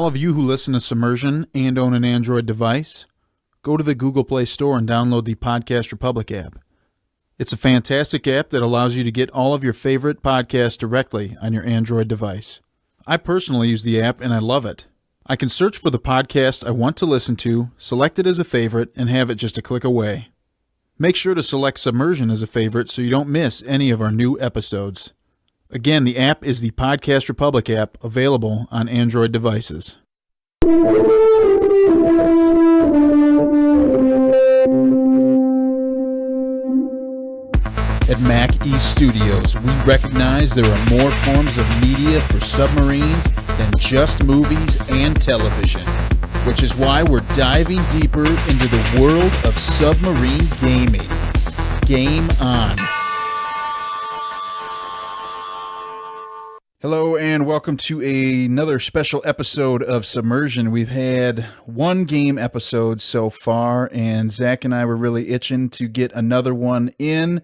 of you who listen to Submersion and own an Android device, go to the Google Play Store and download the Podcast Republic app. It's a fantastic app that allows you to get all of your favorite podcasts directly on your Android device. I personally use the app and I love it. I can search for the podcast I want to listen to, select it as a favorite, and have it just a click away. Make sure to select Submersion as a favorite so you don't miss any of our new episodes. Again, the app is the Podcast Republic app, available on Android devices. At Mac East Studios, we recognize there are more forms of media for submarines than just movies and television, which is why we're diving deeper into the world of submarine gaming. Game on. Hello and welcome to another special episode of Submersion. We've had one game episode so far, and Zach and I were really itching to get another one in.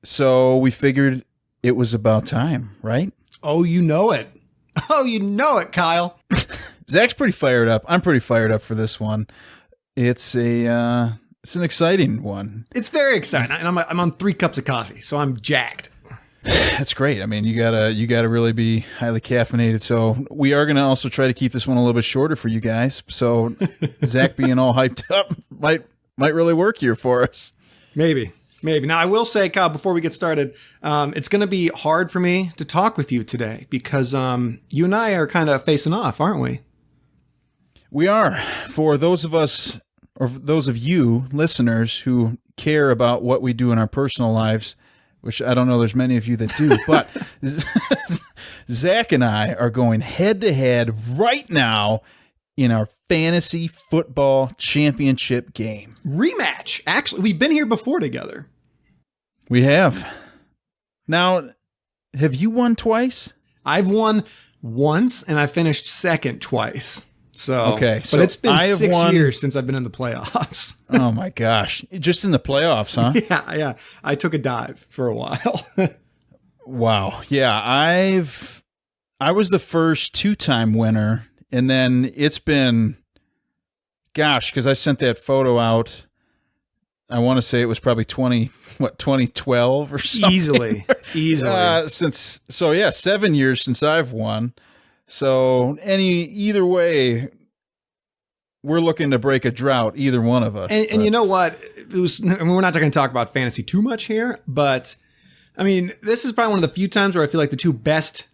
So we figured it was about time, right? Oh, you know it. Oh, you know it, Kyle. Zach's pretty fired up. I'm pretty fired up for this one. It's an exciting one. It's very exciting. And I'm on 3 cups of coffee, so I'm jacked. That's great. I mean, you gotta really be highly caffeinated. So we are gonna also try to keep this one a little bit shorter for you guys. So Zach being all hyped up might really work here for us. Maybe. Now, I will say, Kyle, before we get started, it's going to be hard for me to talk with you today because you and I are kind of facing off, aren't we? We are. For those of us, or those of you listeners who care about what we do in our personal lives, which I don't know there's many of you that do, but Zach and I are going head-to-head right now in our fantasy football championship game. Rematch. Actually, we've been here before together. We have. Now, have you won twice? I've won once, and I finished second twice. So, okay, but it's been 6 years since I've been in the playoffs. Oh my gosh. Just in the playoffs, huh? Yeah. I took a dive for a while. Wow. Yeah, I was the first 2-time winner. And then it's been, gosh, because I sent that photo out, I want to say it was probably 2012 or something. Easily. So 7 years since I've won. So either way, we're looking to break a drought, either one of us. And you know what? We're not going to talk about fantasy too much here, but I mean, this is probably one of the few times where I feel like the 2 best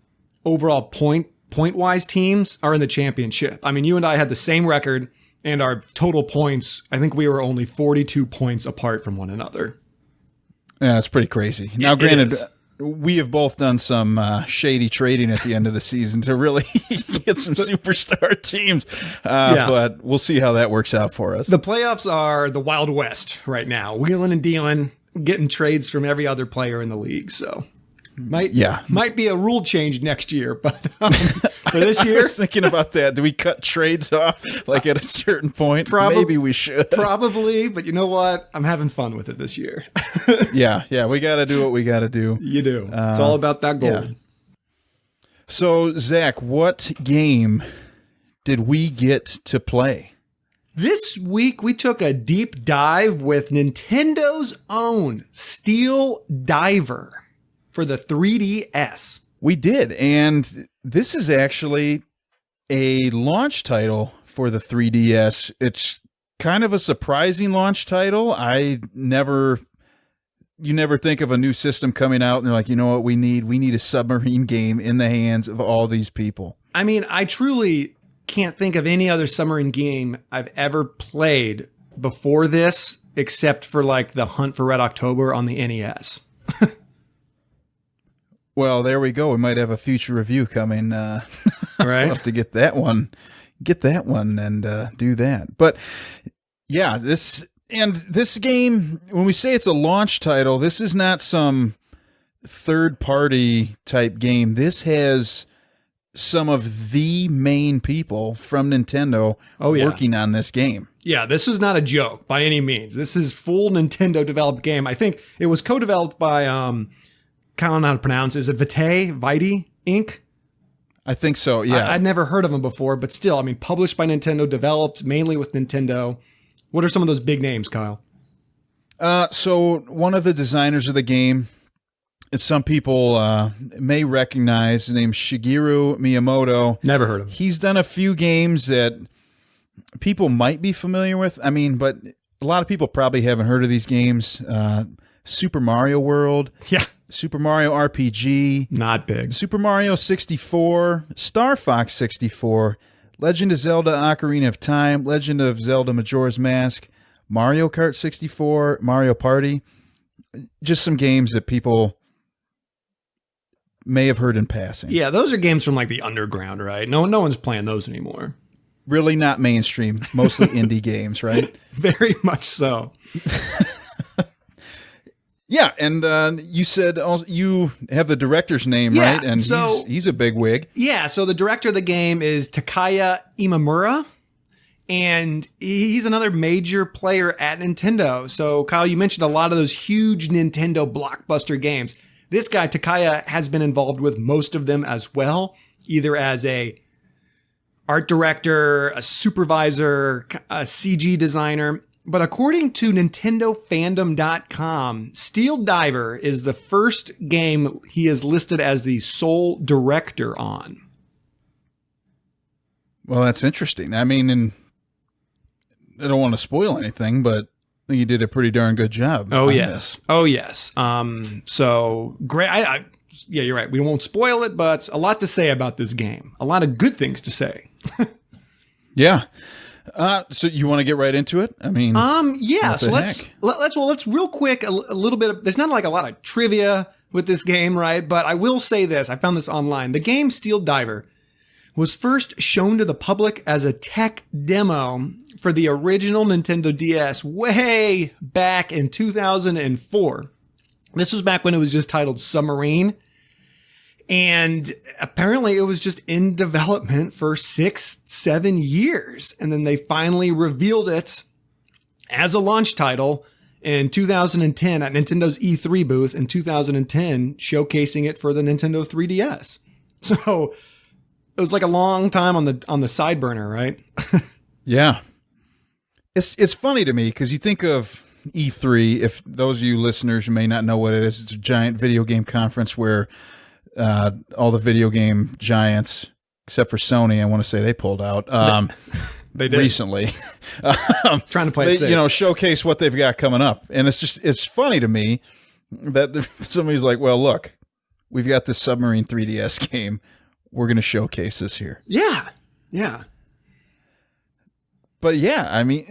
overall point-wise teams are in the championship. I mean, you and I had the same record, and our total points, I think we were only 42 points apart from one another. Yeah, that's pretty crazy. Now, granted, we have both done some shady trading at the end of the season to really get some superstar teams, but we'll see how that works out for us. The playoffs are the Wild West right now, wheeling and dealing, getting trades from every other player in the league, so... Might be a rule change next year, but for this year... I was thinking about that. Do we cut trades off like at a certain point? Maybe we should. Probably, but you know what? I'm having fun with it this year. Yeah, we got to do what we got to do. You do. It's all about that goal. Yeah. So, Zach, what game did we get to play? This week, we took a deep dive with Nintendo's own Steel Diver for the 3DS. We did, and this is actually a launch title for the 3DS. It's kind of a surprising launch title. You never think of a new system coming out and they're like, you know what we need a submarine game in the hands of all these people. I mean, I truly can't think of any other submarine game I've ever played before this, except for like the Hunt for Red October on the NES. Well, there we go. We might have a future review coming. Right. We'll have to get that one and do that. But yeah, this game, when we say it's a launch title, this is not some third-party type game. This has some of the main people from Nintendo working on this game. Yeah, this is not a joke by any means. This is full Nintendo developed game. I think it was co-developed by, I don't know how to pronounce it. Is it Vitae Inc.? I think so, yeah. I'd never heard of them before, but still, I mean, published by Nintendo, developed mainly with Nintendo. What are some of those big names, Kyle? So one of the designers of the game, some people may recognize, the name Shigeru Miyamoto. Never heard of him. He's done a few games that people might be familiar with. I mean, but a lot of people probably haven't heard of these games. Super Mario World. Yeah. Super Mario RPG. Not big. Super Mario 64. Star Fox 64. Legend of Zelda Ocarina of Time. Legend of Zelda Majora's Mask. Mario Kart 64. Mario Party. Just some games that people may have heard in passing. Yeah, those are games from like the underground, right? No one's playing those anymore. Really not mainstream. Mostly indie games, right? Very much so. Yeah, and you said also, you have the director's name, right? And so, he's a big wig. Yeah, so the director of the game is Takaya Imamura, and he's another major player at Nintendo. So, Kyle, you mentioned a lot of those huge Nintendo blockbuster games. This guy, Takaya, has been involved with most of them as well, either as a art director, a supervisor, a CG designer. But according to NintendoFandom.com, Steel Diver is the first game he is listed as the sole director on. Well, that's interesting. I mean, and I don't want to spoil anything, but I think you did a pretty darn good job. Oh, yes. Oh, yes. So, great. Yeah, you're right. We won't spoil it, but a lot to say about this game. A lot of good things to say. Yeah. So you want to get right into it? I mean, yeah. So let's real quick a little bit of. There's not like a lot of trivia with this game, right? But I will say this: I found this online. The game Steel Diver was first shown to the public as a tech demo for the original Nintendo DS way back in 2004. This was back when it was just titled Submarine. And apparently it was just in development for 6-7 years. And then they finally revealed it as a launch title in 2010 at Nintendo's E3 booth in 2010, showcasing it for the Nintendo 3DS. So it was like a long time on the side burner, right? Yeah. It's funny to me because you think of E3, if those of you listeners may not know what it is, it's a giant video game conference where all the video game giants, except for Sony, I want to say they pulled out. They did recently. Trying to play it safe. Showcase what they've got coming up, and it's funny to me that somebody's like, "Well, look, we've got this Submarine 3DS game. We're going to showcase this here." Yeah. But yeah, I mean,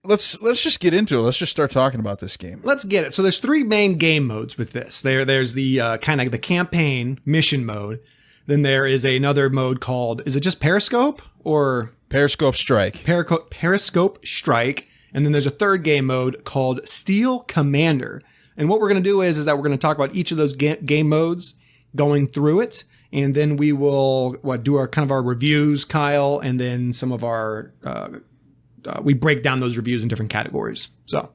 Let's just get into it. Let's just start talking about this game. Let's get it. So there's 3 main game modes with this. There's the kind of the campaign mission mode. Then there is another mode called, is it just Periscope or Periscope Strike? Periscope Strike. And then there's a third game mode called Steel Commander. And what we're going to do is that we're going to talk about each of those game modes, going through it, and then we will do our kind of our reviews, Kyle, and then some of our we break down those reviews in different categories. So,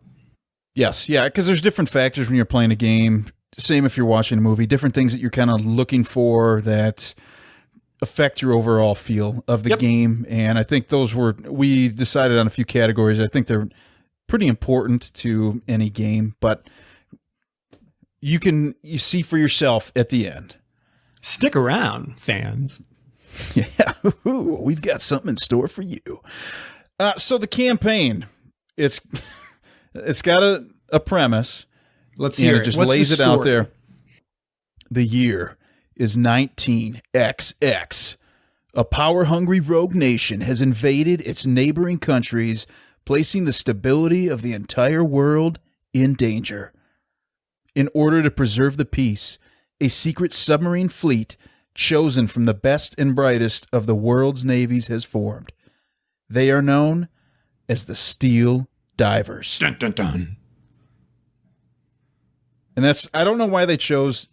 yes, yeah, because there's different factors when you're playing a game. Same if you're watching a movie. Different things that you're kind of looking for that affect your overall feel of the game. And I think we decided on a few categories. I think they're pretty important to any game, but you see for yourself at the end. Stick around, fans. Yeah, we've got something in store for you. So the campaign, it's got a premise. Let's hear it. Just lays it out there. The year is 19XX. A power-hungry rogue nation has invaded its neighboring countries, placing the stability of the entire world in danger. In order to preserve the peace, a secret submarine fleet chosen from the best and brightest of the world's navies has formed. They are known as the Steel Divers. Dun, dun, dun. And I don't know why they chose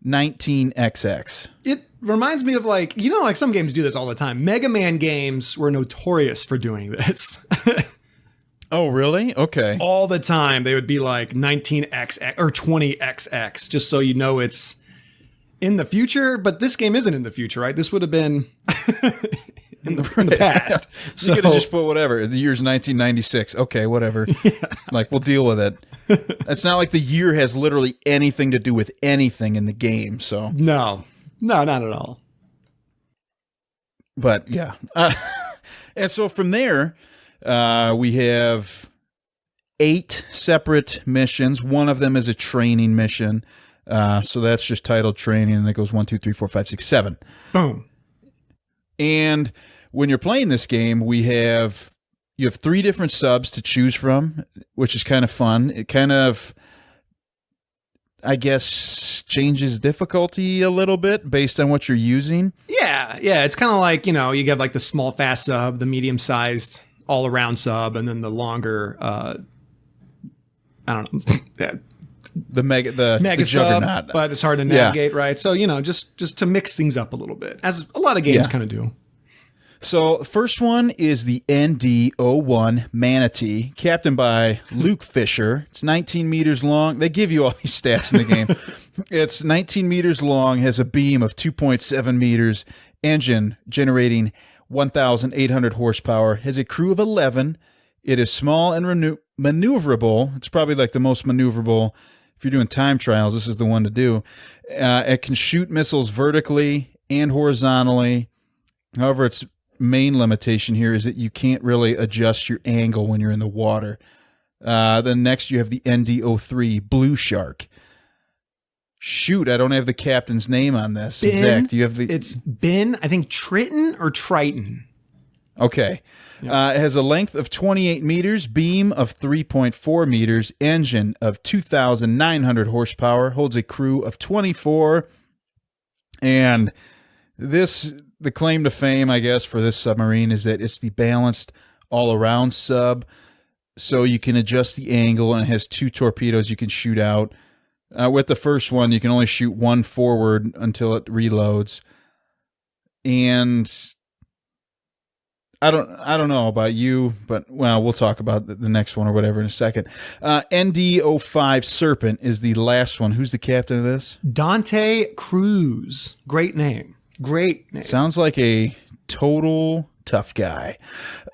19XX. It reminds me of like some games do this all the time. Mega Man games were notorious for doing this. Oh, really? Okay. All the time. They would be like 19XX or 20XX, just so you know it's in the future, but this game isn't in the future, right? This would have been in the past. You could have just put whatever. The year's 1996. Okay, whatever. Yeah. Like, we'll deal with it. It's not like the year has literally anything to do with anything in the game. So no, not at all. But yeah. And so from there, we have 8 separate missions. One of them is a training mission. So that's just titled training, and it goes 1, 2, 3, 4, 5, 6, 7. Boom. And when you're playing this game, you have 3 different subs to choose from, which is kind of fun. It kind of, I guess, changes difficulty a little bit based on what you're using. Yeah. It's kind of like, you have like the small fast sub, the medium sized all around sub, and then the longer, I don't know. Yeah. The mega sub, juggernaut. But it's hard to navigate, right? So, just to mix things up a little bit, as a lot of games kind of do. So, first one is the ND-01 Manatee, captained by Luke Fisher. It's 19 meters long. They give you all these stats in the game. It's 19 meters long, has a beam of 2.7 meters, engine generating 1,800 horsepower, has a crew of 11. It is small and maneuverable. It's probably like the most maneuverable. If you're doing time trials, this is the one to do. It can shoot missiles vertically and horizontally. However, its main limitation here is that you can't really adjust your angle when you're in the water. Then next you have the ND-03 Blue Shark. Shoot, I don't have the captain's name on this. Ben, Zach, do you have the... It's Ben, I think Triton or Triton. Okay. It has a length of 28 meters, beam of 3.4 meters, engine of 2,900 horsepower, holds a crew of 24. And the claim to fame, I guess, for this submarine is that it's the balanced all-around sub, so you can adjust the angle, and it has 2 torpedoes you can shoot out. With the first one, you can only shoot 1 forward until it reloads. And I don't know about you, but we'll talk about the next one or whatever in a second. ND-05 Serpent is the last one. Who's the captain of this? Dante Cruz. Great name. Sounds like a total tough guy.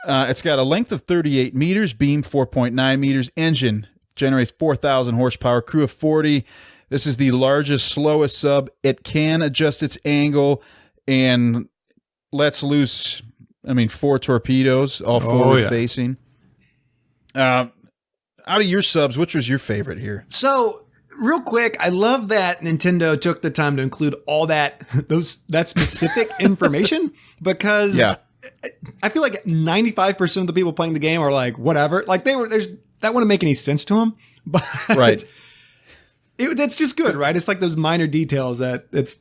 It's got a length of 38 meters, beam 4.9 meters, engine generates 4,000 horsepower, crew of 40. This is the largest, slowest sub. It can adjust its angle and lets loose, 4 torpedoes, all forward facing. Out of your subs, which was your favorite here? So, real quick, I love that Nintendo took the time to include all that specific information, because I feel like 95% of the people playing the game are like, whatever. Like, that wouldn't make any sense to them. But right. That's just good, right? It's like those minor details that it's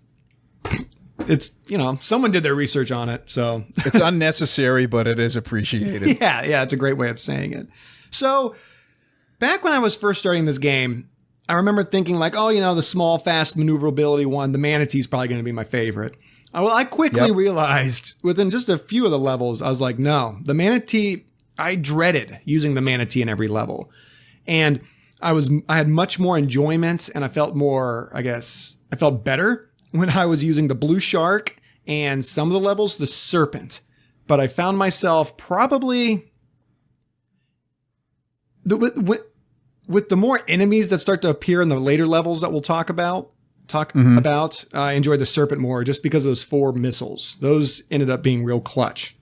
someone did their research on it. So it's unnecessary, but it is appreciated. Yeah. It's a great way of saying it. So back when I was first starting this game, I remember thinking like, the small, fast maneuverability one, the Manatee is probably going to be my favorite. Well, I quickly realized within just a few of the levels, I was like, no, the Manatee, I dreaded using the Manatee in every level. And I had much more enjoyment, and I felt better when I was using the Blue Shark and some of the levels, the Serpent. But I found myself probably with the more enemies that start to appear in the later levels that we'll talk about, I enjoyed the Serpent more just because of those 4 missiles. Those ended up being real clutch.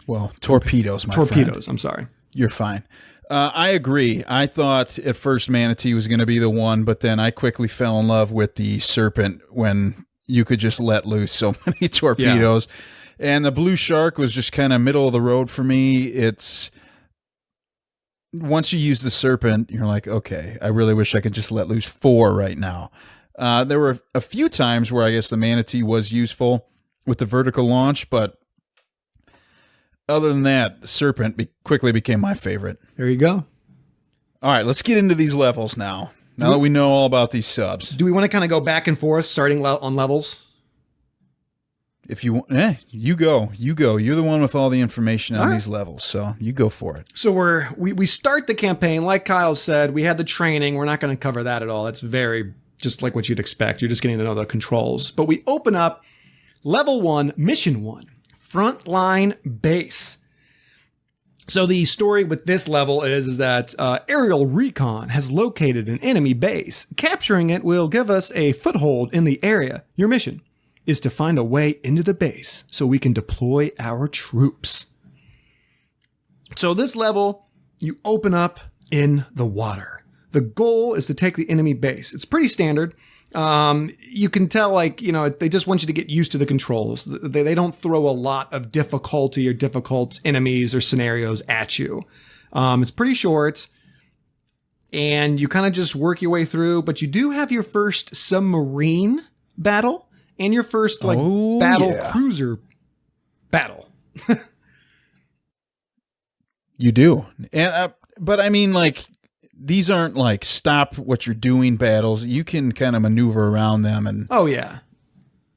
Well, torpedoes, my friend. I'm sorry. You're fine. I agree. I thought at first Manatee was going to be the one, but then I quickly fell in love with the Serpent when you could just let loose so many torpedoes. Yeah. And the Blue Shark was just kind of middle of the road for me. Once you use the Serpent, you're like, okay, I really wish I could just let loose 4 right now. There were a few times where I guess the Manatee was useful with the vertical launch, but other than that, the Serpent quickly became my favorite. There you go. All right, let's get into these levels now. Now that we know all about these subs. Do we want to kind of go back and forth starting on levels? If you want, you go. You're the one with all the information on these levels, so you go for it. So we start the campaign, like Kyle said, we had the training. We're not going to cover that at all. That's very just like what you'd expect. You're just getting to know the controls. But we open up level 1, mission 1, frontline base. So the story with this level is that aerial recon has located an enemy base. Capturing it will give us a foothold in the area. Your mission is to find a way into the base so we can deploy our troops. So this level, you open up in the water. The goal is to take the enemy base. It's pretty standard. You can tell, like, you know, they just want you to get used to the controls. They don't throw a lot of difficulty or difficult enemies or scenarios at you. It's pretty short, and you kind of just work your way through, but you do have your first submarine battle and your first, like, cruiser battle. You do. And, but I mean, like, these aren't like stop what you're doing battles. You can kind of maneuver around them and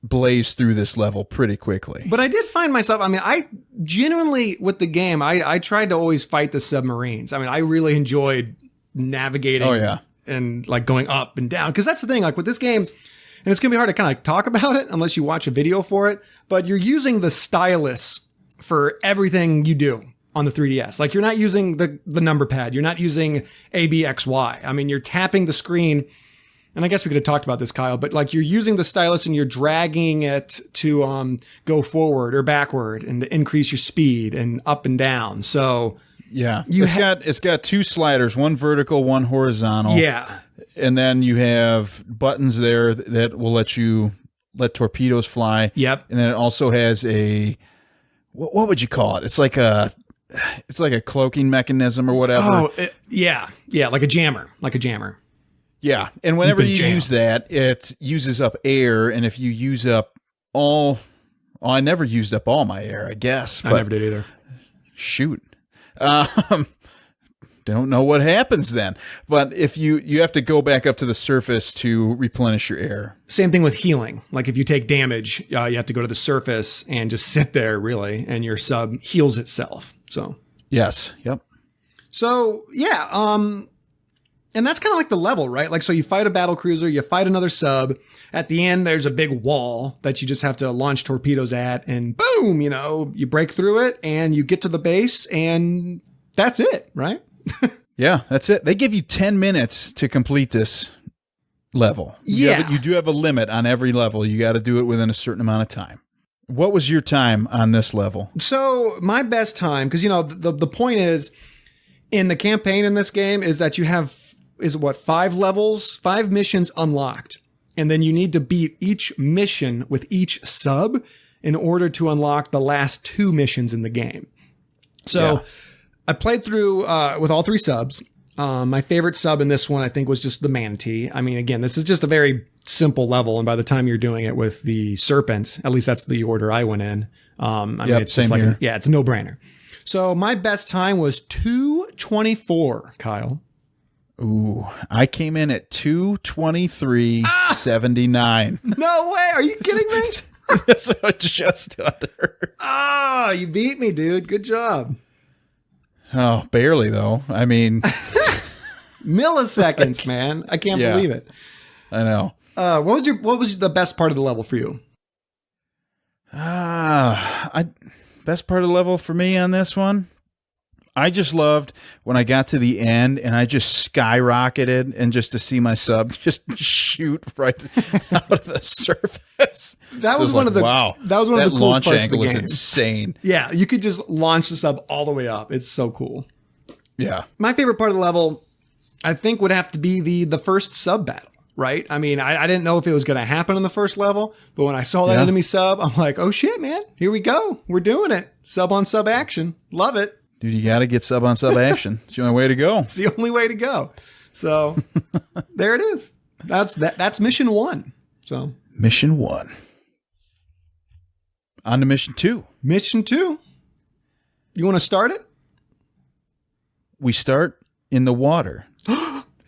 blaze through this level pretty quickly. But I did find myself, I mean, I genuinely, with the game, I tried to always fight the submarines. I mean, I really enjoyed navigating and like going up and down. Because that's the thing, like with this game, and it's going to be hard to kind of talk about it unless you watch a video for it, but you're using the stylus for everything you do on the 3DS. Like, you're not using the number pad. You're not using A, B, X, Y. I mean, you're tapping the screen, and I guess we could have talked about this, Kyle, but like, you're using the stylus and you're dragging it to go forward or backward and to increase your speed and up and down. So yeah, it's got two sliders, one vertical, one horizontal. Yeah. And then you have buttons there that will let torpedoes fly. Yep. And then it also has what would you call it? It's like a cloaking mechanism or whatever. Oh, yeah, like a jammer. Yeah, and whenever you use that, it uses up air, and if you use up I never used up all my air, I guess. I never did either. Shoot. Don't know what happens then. But if you have to go back up to the surface to replenish your air. Same thing with healing. Like, if you take damage, you have to go to the surface and just sit there, really, and your sub heals itself. So yes, yep. So yeah, and that's kind of like the level, right? Like, so you fight a battle cruiser, you fight another sub. At the end, there's a big wall that you just have to launch torpedoes at, and boom, you know, you break through it and you get to the base, and that's it, right? Yeah, that's it. They give you 10 minutes to complete this level. You do have a limit on every level. You got to do it within a certain amount of time. What was your time on this level? So my best time, because, you know, the point is, in the campaign in this game is that you have, 5 levels, 5 missions unlocked. And then you need to beat each mission with each sub in order to unlock the last 2 missions in the game. So I played through with all 3 subs. My favorite sub in this one, I think, was just the manatee. I mean, again, this is just a very simple level, and by the time you're doing it with the serpent, at least that's the order I went in. I mean, it's just like it's a no-brainer. So my best time was 2:24, Kyle. Ooh, I came in at 2:23.79. No way! Are you kidding me? That's just under. Ah, you beat me, dude. Good job. Oh, barely though. I mean, milliseconds, man. I can't believe it. I know. What was the best part of the level for you? Best part of the level for me on this one, I just loved when I got to the end and I just skyrocketed, and just to see my sub just shoot right out of the surface. That was one of the coolest launch parts angle of the game. is insane. Yeah, you could just launch the sub all the way up. It's so cool. Yeah. My favorite part of the level, I think, would have to be the first sub battle. Right? I mean, I didn't know if it was going to happen in the first level, but when I saw that enemy sub, I'm like, oh shit, man, here we go. We're doing it. Sub on sub action. Love it. Dude, you got to get sub on sub action. It's the only way to go. It's the only way to go. So there it is. That's mission 1. So mission 1. On to mission 2. Mission 2. You want to start it? We start in the water.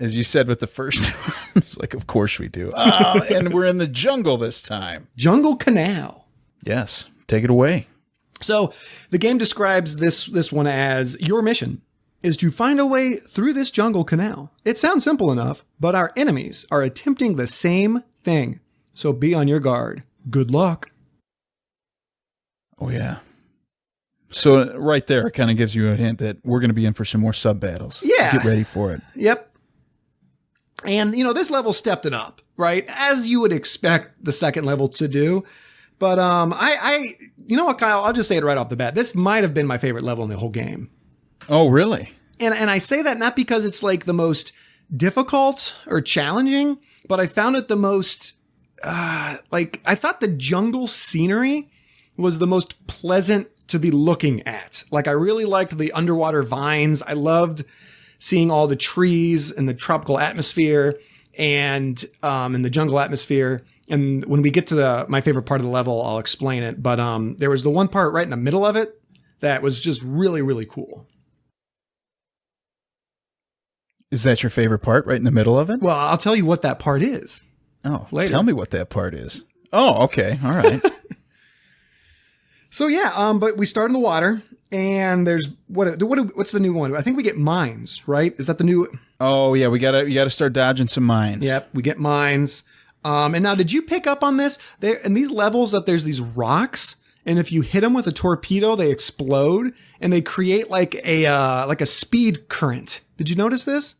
As you said with the first one. It's like, of course we do. And we're in the jungle this time. Jungle Canal. Yes. Take it away. So the game describes this one as your mission is to find a way through this jungle canal. It sounds simple enough, but our enemies are attempting the same thing. So be on your guard. Good luck. Oh, yeah. So right there, it kind of gives you a hint that we're going to be in for some more sub battles. Yeah. Get ready for it. Yep. And, this level stepped it up, right? As you would expect the second level to do. But you know what, Kyle? I'll just say it right off the bat. This might have been my favorite level in the whole game. Oh, really? And I say that not because it's like the most difficult or challenging, but I found it the most, I thought the jungle scenery was the most pleasant to be looking at. Like, I really liked the underwater vines. I loved seeing all the trees and the tropical atmosphere and in the jungle atmosphere. And when we get to my favorite part of the level, I'll explain it. But there was the one part right in the middle of it that was just really, really cool. Is that your favorite part right in the middle of it? Well, I'll tell you what that part is. Oh, later. Tell me what that part is. Oh, okay. All right. So yeah, but we start in the water, and there's what's the new one? I think we get mines, right? Is that the new? Oh yeah, you gotta start dodging some mines. Yep, we get mines. And now, did you pick up on this? There in these levels that there's these rocks, and if you hit them with a torpedo, they explode, and they create like a speed current. Did you notice this?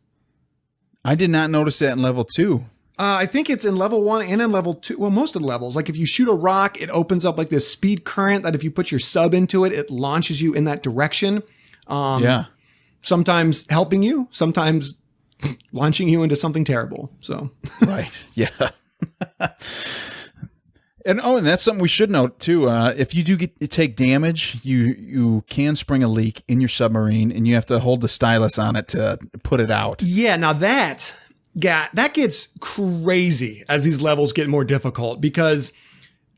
I did not notice that in level 2. I think it's in level 1 and in level 2. Well, most of the levels. Like if you shoot a rock, it opens up like this speed current that if you put your sub into it, it launches you in that direction. Yeah. Sometimes helping you, sometimes launching you into something terrible. So right. Yeah. And that's something we should note too. If you do take damage, you can spring a leak in your submarine, and you have to hold the stylus on it to put it out. Yeah. Now that gets crazy as these levels get more difficult, because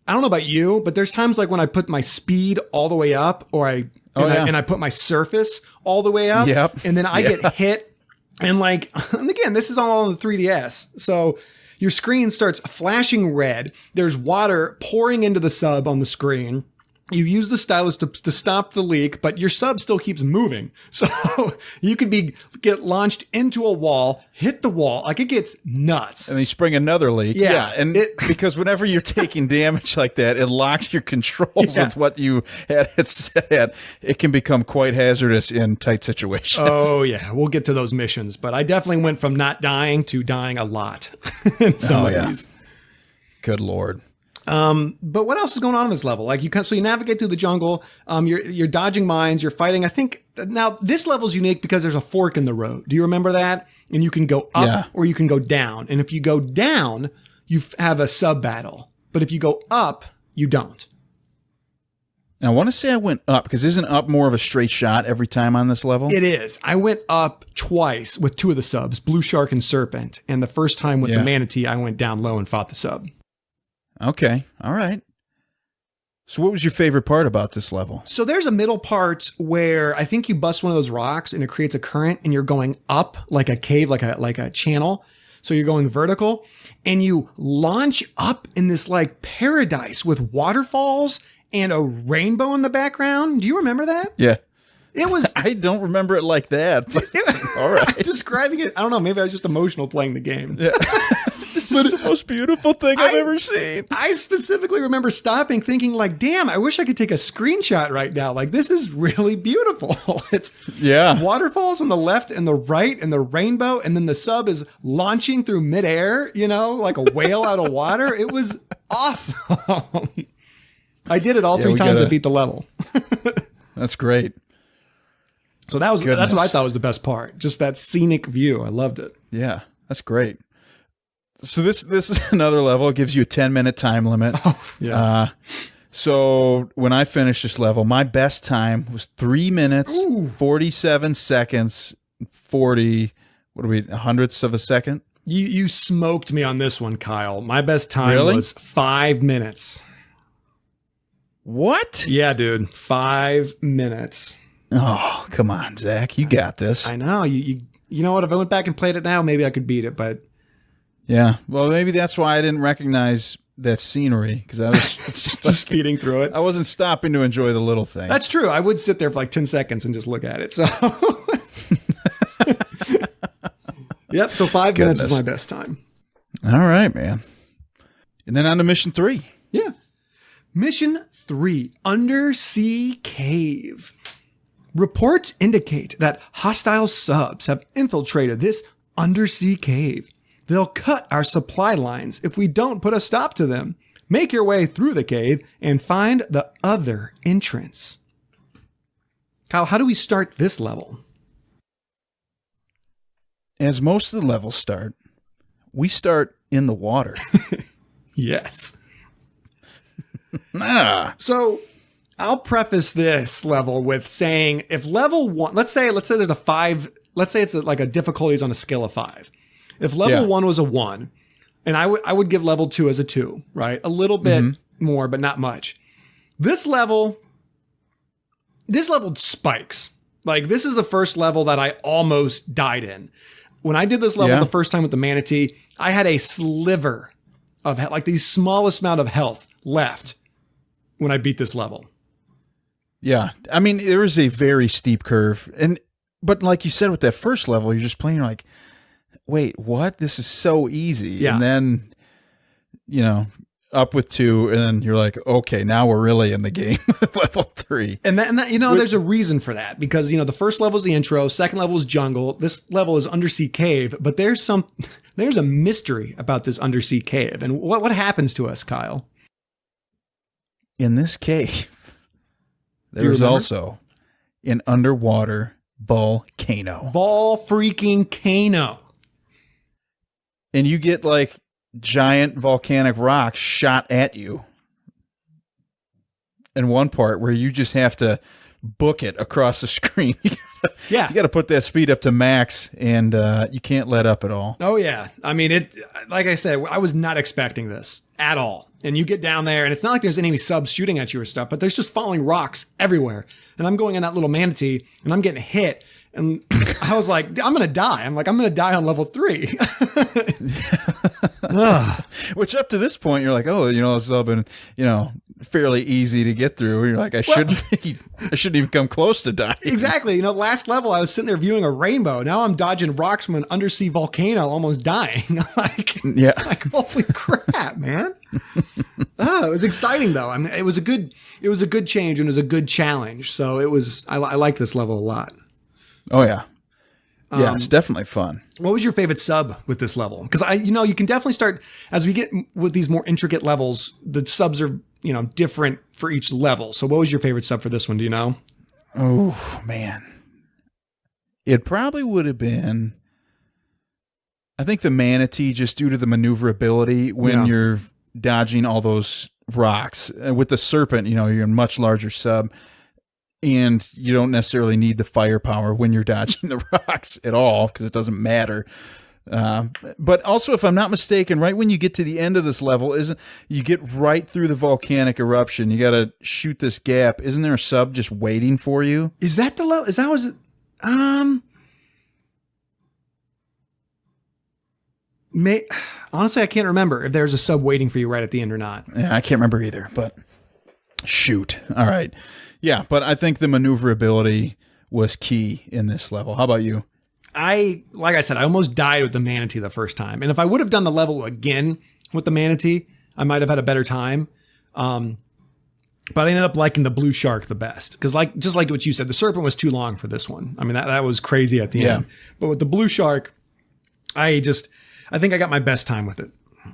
I don't know about you, but there's times like when I put my speed all the way up, or I put my surface all the way up, yep. and then I get hit, and again, this is all on the 3DS, so your screen starts flashing red. There's water pouring into the sub on the screen. You use the stylus to stop the leak, but your sub still keeps moving. So you could get launched into a wall, hit the wall. Like, it gets nuts. And they spring another leak. Yeah. And because whenever you're taking damage like that, it locks your controls with what you had it set at. It can become quite hazardous in tight situations. Oh, yeah. We'll get to those missions. But I definitely went from not dying to dying a lot in some ways. Good Lord. But what else is going on in this level? Like, so you navigate through the jungle, you're dodging mines, you're fighting. I think now this level is unique because there's a fork in the road. Do you remember that? And you can go up or you can go down. And if you go down, you have a sub battle. But if you go up, you don't. And I want to say I went up, because isn't up more of a straight shot every time on this level? It is. I went up twice with 2 of the subs, Blue Shark and Serpent. And the first time with the Manatee, I went down low and fought the sub. Okay. All right. So what was your favorite part about this level? So there's a middle part where I think you bust one of those rocks and it creates a current, and you're going up like a cave, like a channel. So you're going vertical, and you launch up in this like paradise with waterfalls and a rainbow in the background. Do you remember that? Yeah. It was. I don't remember it like that. But all right. Describing it, I don't know. Maybe I was just emotional playing the game. Yeah. This is the most beautiful thing I've ever seen. I specifically remember stopping, thinking like, damn, I wish I could take a screenshot right now. Like, this is really beautiful. It's waterfalls on the left and the right and the rainbow. And then the sub is launching through midair, like a whale out of water. It was awesome. I did it all 3 times. I beat the level. That's great. So that's what I thought was the best part. Just that scenic view. I loved it. Yeah, that's great. So this is another level. It gives you a 10-minute time limit. Oh, yeah. So when I finished this level, my best time was 3 minutes, 47 seconds, 40, hundredths of a second? You smoked me on this one, Kyle. My best time was 5 minutes. What? Yeah, dude. 5 minutes. Oh, come on, Zach. You got this. I know. You know what? If I went back and played it now, maybe I could beat it, but... Yeah, well, maybe that's why I didn't recognize that scenery, because I was just speeding through it. I wasn't stopping to enjoy the little thing. That's true. I would sit there for like 10 seconds and just look at it. So Yep. So 5 minutes is my best time. All right, man. And then on to mission 3. Yeah. Mission 3, Undersea Cave. Reports indicate that hostile subs have infiltrated this undersea cave. They'll cut our supply lines if we don't put a stop to them. Make your way through the cave and find the other entrance. Kyle, how do we start this level? As most of the levels start, we start in the water. Yes. So I'll preface this level with saying if level 1, let's say there's a 5, let's say it's like a difficulty is on a scale of 5. If level 1 was a 1, and I would give level 2 as a 2, right? A little bit more, but not much. This level spikes. Like, this is the first level that I almost died in. When I did this level the first time with the manatee, I had a sliver of like the smallest amount of health left when I beat this level. Yeah. I mean, there is a very steep curve. But like you said, with that first level, you're just playing like, wait, what? This is so easy. Yeah. And then, up with 2, and then you're like, okay, now we're really in the game. Level 3. And that there's a reason for that, because, the first level is the intro, second level is jungle, this level is undersea cave, but there's a mystery about this undersea cave. And what happens to us, Kyle? In this cave, there's also an underwater volcano. Vol-freaking-cano. And you get like giant volcanic rocks shot at you in one part where you just have to book it across the screen. You got to put that speed up to max, and you can't let up at all. Oh yeah. I mean, like I said, I was not expecting this at all. And you get down there, and it's not like there's enemy subs shooting at you or stuff, but there's just falling rocks everywhere. And I'm going in that little manatee, and I'm getting hit. And I was like, I'm going to die. I'm going to die on level 3. Which up to this point, you're like, oh, this has been, fairly easy to get through. You're like, I shouldn't even come close to dying. Exactly. Last level, I was sitting there viewing a rainbow. Now I'm dodging rocks from an undersea volcano, almost dying. Like, holy crap, man. It was exciting though. I mean, it was a good change, and it was a good challenge. So I liked this level a lot. Oh yeah. Yeah, it's definitely fun. What was your favorite sub with this level? Because you can definitely start as we get with these more intricate levels. The subs are different for each level. So what was your favorite sub for this one? Do you know? Oh man, it probably would have been, I think, the manatee, just due to the maneuverability when you're dodging all those rocks. With the serpent, you're a much larger sub. And you don't necessarily need the firepower when you're dodging the rocks at all, because it doesn't matter. But also, if I'm not mistaken, right when you get to the end of this level, you get right through the volcanic eruption. You got to shoot this gap. Isn't there a sub just waiting for you? Is that the level? Honestly, I can't remember if there's a sub waiting for you right at the end or not. Yeah, I can't remember either, but shoot. All right. Yeah, but I think the maneuverability was key in this level. How about you? Like I said, I almost died with the manatee the first time. And if I would have done the level again with the manatee, I might have had a better time. But I ended up liking the blue shark the best. Because just like what you said, the serpent was too long for this one. I mean, that was crazy at the end. But with the blue shark, I think I got my best time with it.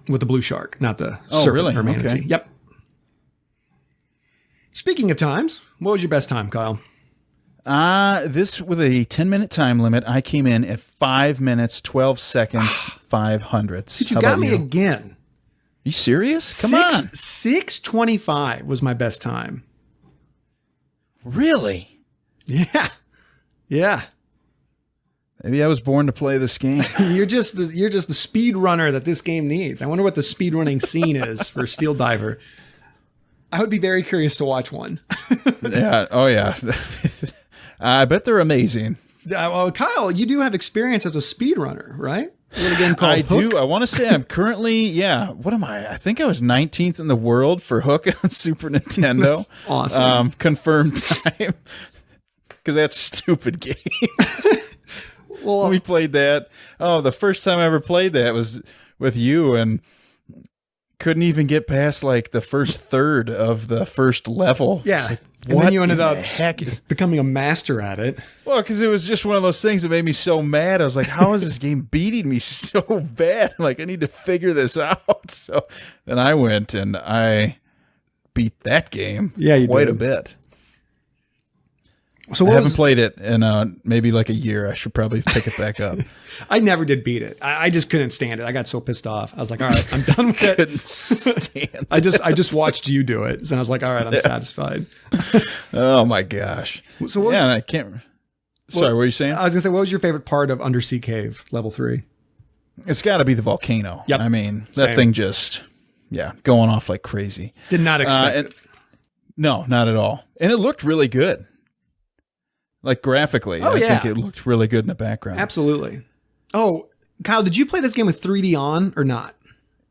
With the blue shark, not the serpent or manatee. Okay. Yep. Speaking of times, what was your best time, Kyle? This, with a 10-minute time limit, I came in at 5 minutes, 12 seconds, 5/100. You got me again. Are you serious? Come on. 6:25 was my best time. Really? Yeah. Yeah. Maybe I was born to play this game. You're just the speed runner that this game needs. I wonder what the speed running scene is for Steel Diver. I would be very curious to watch one. Yeah. Oh, yeah. I bet they're amazing. Well, Kyle, you do have experience as a speedrunner, right? A game called I Hook. do. I want to say I'm currently, what am I? I think I was 19th in the world for Hook on Super Nintendo. That's awesome. Confirmed time. Because that's a stupid game. when we played that. Oh, the first time I ever played that was with you, and couldn't even get past like the first third of the first level. Yeah. Like, and what then you ended in up the heck is becoming a master at it. Well, because it was just one of those things that made me so mad. I was like, how is this game beating me so bad? Like, I need to figure this out. So then I went and I beat that game quite a bit. So I haven't played it in maybe like a year. I should probably pick it back up. I never did beat it. I just couldn't stand it. I got so pissed off. I was like, all right, I'm done with it. Couldn't stand I just watched you do it. And I was like, all right, I'm satisfied. Oh my gosh. So what, and I can't. Sorry, what were you saying? I was gonna say, what was your favorite part of Undersea Cave Level 3? It's got to be the volcano. Yep. I mean, that thing just, going off like crazy. Did not expect it. No, not at all. And it looked really good. Like graphically, I think it looked really good in the background. Absolutely. Oh, Kyle, did you play this game with 3D on or not?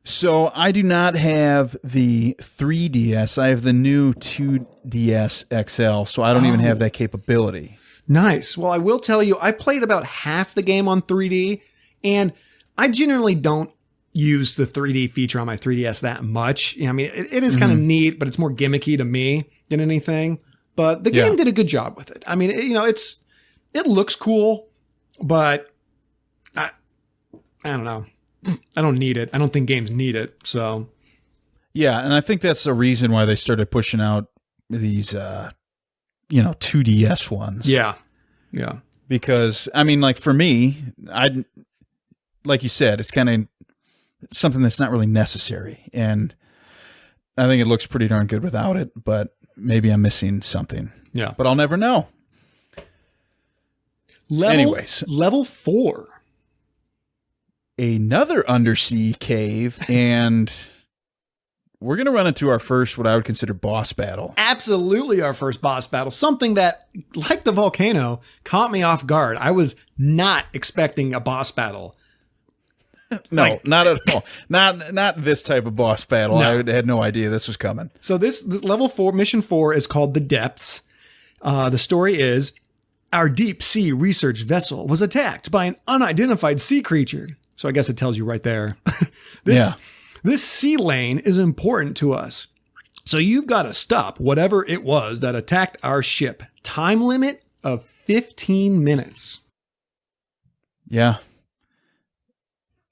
So I do not have the 3DS. I have the new 2DS XL, so I don't even have that capability. Nice. Well, I will tell you, I played about half the game on 3D, and I generally don't use the 3D feature on my 3DS that much. I mean, it is kind of neat, but it's more gimmicky to me than anything. But the game did a good job with it. I mean, it looks cool, but I don't know. I don't need it. I don't think games need it. So, yeah, and I think that's the reason why they started pushing out these, 2DS ones. Yeah. Because I mean, like for me, like you said, it's kind of something that's not really necessary, and I think it looks pretty darn good without it. But maybe I'm missing something. Yeah. But I'll never know. Level 4. Another undersea cave, and we're going to run into our first, what I would consider, boss battle. Absolutely our first boss battle. Something that, like the volcano, caught me off guard. I was not expecting a boss battle. No, not at all. Not this type of boss battle. No. I had no idea this was coming. So this level 4, mission 4 is called The Depths. The story is, our deep sea research vessel was attacked by an unidentified sea creature. So I guess it tells you right there. This sea lane is important to us. So you've got to stop whatever it was that attacked our ship. Time limit of 15 minutes. Yeah.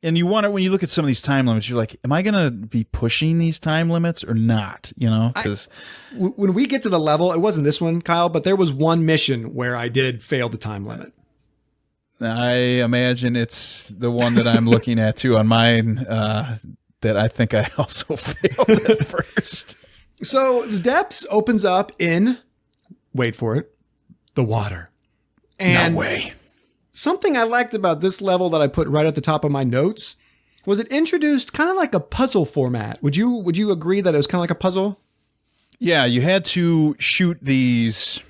And you want it when you look at some of these time limits, you're like, am I going to be pushing these time limits or not? Because when we get to the level, it wasn't this one, Kyle, but there was one mission where I did fail the time limit. I imagine it's the one that I'm looking at too on mine, that I think I also failed at first. So the Depths opens up in, wait for it, the water. And no way. Something I liked about this level that I put right at the top of my notes was it introduced kind of like a puzzle format. Would you agree that it was kind of like a puzzle? Yeah, you had to shoot these.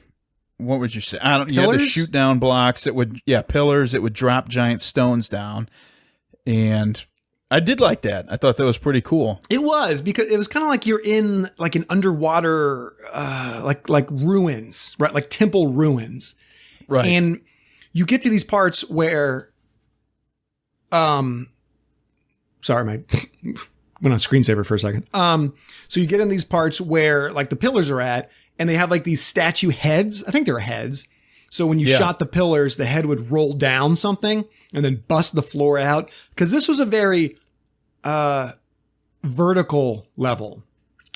What would you say? You had to shoot down blocks that would, pillars that would drop giant stones down, and I did like that. I thought that was pretty cool. It was, because it was kind of like you're in like an underwater, like ruins, right? Like temple ruins, right? And you get to these parts where, sorry, my went on screensaver for a second. So you get in these parts where like the pillars are at, and they have like these statue heads. I think they're heads. So when you shot the pillars, the head would roll down something and then bust the floor out. Because this was a very vertical level,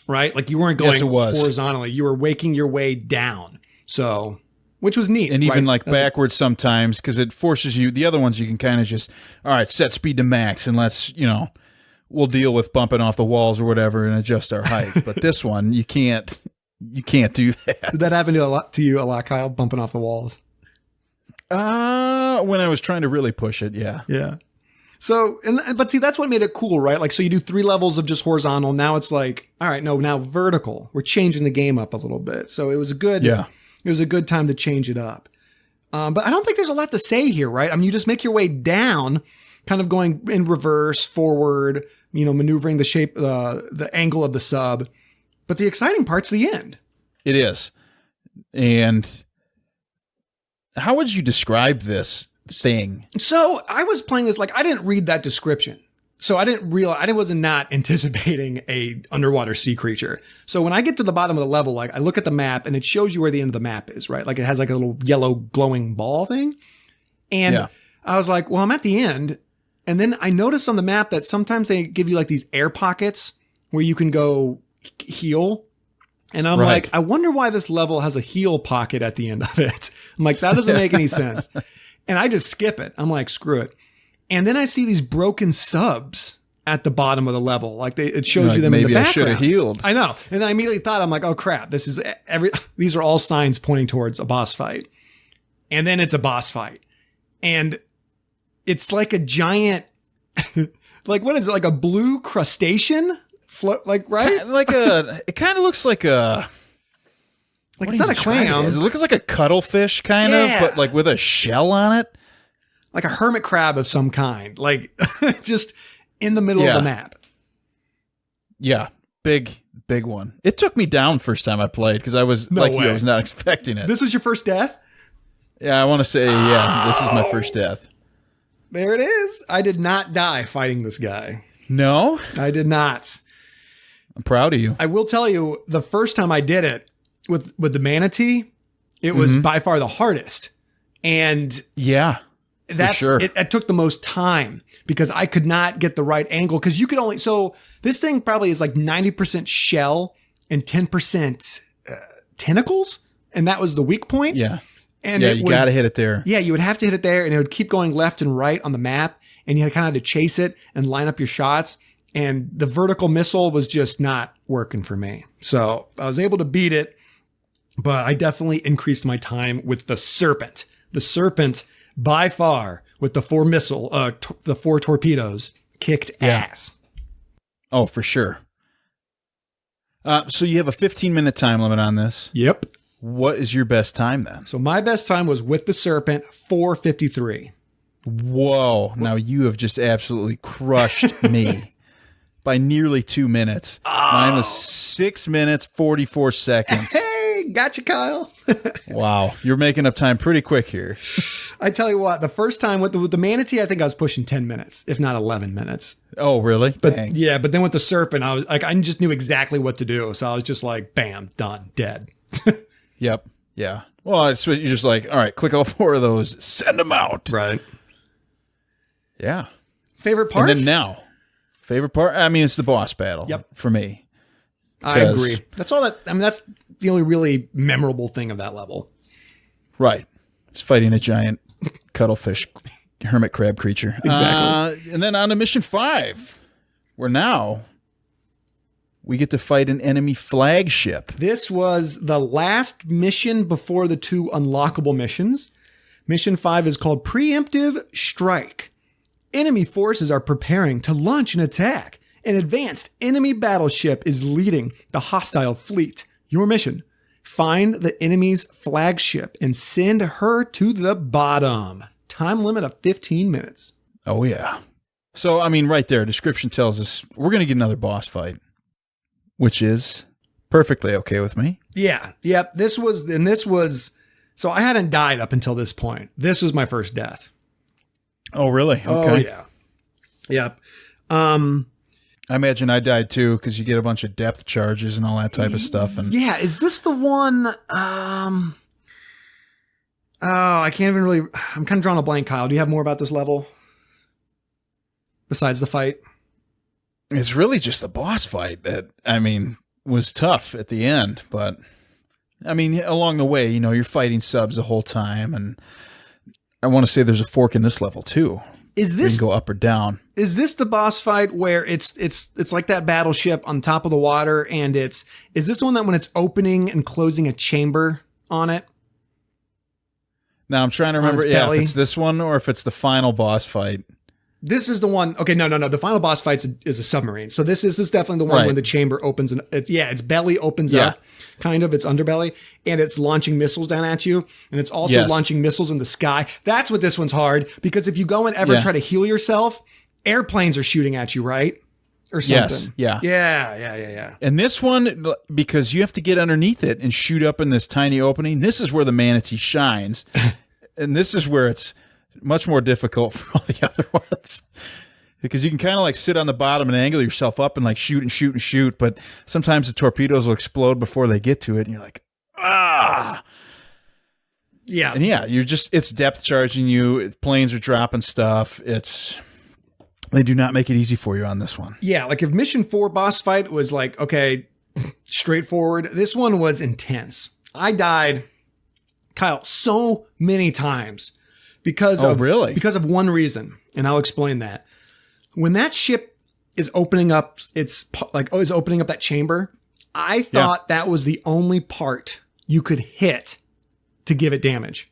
right? Like you weren't going horizontally. You were waking your way down. So, which was neat. And even like backwards sometimes, because it forces you. The other ones you can kind of just, all right, set speed to max and let's, we'll deal with bumping off the walls or whatever and adjust our height. But this one, you can't do that. Did that happen to you a lot, Kyle, bumping off the walls? When I was trying to really push it, yeah. Yeah. So, but see, that's what made it cool, right? Like, so you do 3 levels of just horizontal. Now it's like, all right, no, now vertical. We're changing the game up a little bit. So it was a good time to change it up. But I don't think there's a lot to say here, right? I mean, you just make your way down, kind of going in reverse, forward, maneuvering the shape, the angle of the sub. But the exciting part's the end. It is. And how would you describe this thing. So I was playing this, like, I didn't read that description. So I didn't realize, I was not anticipating a underwater sea creature. So when I get to the bottom of the level, like, I look at the map and it shows you where the end of the map is, right? Like, it has like a little yellow glowing ball thing. And I was like, well, I'm at the end. And then I noticed on the map that sometimes they give you like these air pockets where you can go heal. And I'm like, I wonder why this level has a heal pocket at the end of it. I'm like, that doesn't make any sense. And I just skip it. I'm like, screw it. And then I see these broken subs at the bottom of the level. Like, it shows you them in the background. Maybe I should have healed. I know. And I immediately thought, I'm like, oh crap, these are all signs pointing towards a boss fight. And then it's a boss fight. And it's like a giant, like, what is it? Like a blue crustacean? Right? It kind of looks like a... Like, it's not a clam. It looks like a cuttlefish, kind of, but like with a shell on it. Like a hermit crab of some kind. Like, just in the middle of the map. Yeah. Big one. It took me down first time I played because I was I was not expecting it. This was your first death? Yeah, I want to say, this is my first death. There it is. I did not die fighting this guy. No? I did not. I'm proud of you. I will tell you, the first time I did it with the manatee, it was by far the hardest. And that's for sure. It took the most time because I could not get the right angle, because you could only, so this thing probably is like 90% shell and 10% tentacles, and that was the weak point. Yeah. And you got to hit it there. Yeah, you would have to hit it there, and it would keep going left and right on the map, and you kind of had to chase it and line up your shots. And the vertical missile was just not working for me. So I was able to beat it, but I definitely increased my time with the serpent. The serpent, by far, with the 4 torpedoes, kicked ass. Oh, for sure. So you have a 15-minute time limit on this. Yep. What is your best time then? So my best time was with the serpent, 4:53. Whoa. Now you have just absolutely crushed me by nearly 2 minutes. Mine was 6 minutes, 44 seconds. Hey, gotcha, Kyle. Wow. You're making up time pretty quick here. I tell you what, the first time with the manatee, I think I was pushing 10 minutes, if not 11 minutes. Oh, really? But Dang. yeah, but then with the serpent, I was like, I just knew exactly what to do. So I was just like, bam, done, dead. Yep. Yeah. Well, you're just like, all right, click all 4 of those, send them out. Right. Yeah. Favorite part? And then now, favorite part? I mean, it's the boss battle. Yep. For me. I agree. That's all that, I mean, that's the only really memorable thing of that level. Right. It's fighting a giant cuttlefish hermit crab creature. Exactly. And then on to mission 5, where now we get to fight an enemy flagship. This was the last mission before the 2 unlockable missions. Mission 5 is called Preemptive Strike. Enemy forces are preparing to launch an attack. An advanced enemy battleship is leading the hostile fleet. Your mission: find the enemy's flagship and send her to the bottom. Time limit of 15 minutes. Oh, yeah. So, I mean, right there, description tells us we're going to get another boss fight, which is perfectly okay with me. Yeah. Yep. This was, so I hadn't died up until this point. This was my first death. Oh, really? Okay. Oh, yeah. Yep. I imagine I died too, because you get a bunch of depth charges and all that type of stuff. And yeah, is this the one? I can't even really. I'm kind of drawing a blank, Kyle. Do you have more about this level besides the fight? It's really just the boss fight that, I mean, was tough at the end. But I mean, along the way, you're fighting subs the whole time, and I want to say there's a fork in this level too. Is this, you can go up or down? Is this the boss fight where it's like that battleship on top of the water, and is this one that when it's opening and closing a chamber on it? Now I'm trying to remember if it's this one or if it's the final boss fight. This is the one. Okay, no. The final boss fight is a submarine. So this is definitely the one when the chamber opens and its belly opens up, kind of its underbelly, and it's launching missiles down at you, and it's also launching missiles in the sky. That's what this one's hard, because if you go and ever try to heal yourself, airplanes are shooting at you, right? Or something. Yes. Yeah. And this one, because you have to get underneath it and shoot up in this tiny opening, this is where the manatee shines. And this is where it's Much more difficult for all the other ones. Because you can kind of like sit on the bottom and angle yourself up and like shoot and shoot and shoot, but sometimes the torpedoes will explode before they get to it, and you're like, ah. Yeah. And yeah, it's depth charging you. Planes are dropping stuff. They do not make it easy for you on this one. Yeah, like if Mission 4 boss fight was like, okay, straightforward, this one was intense. I died, Kyle, so many times because of one reason, and I'll explain that. When that ship is opening up, is opening up that chamber, I thought that was the only part you could hit to give it damage.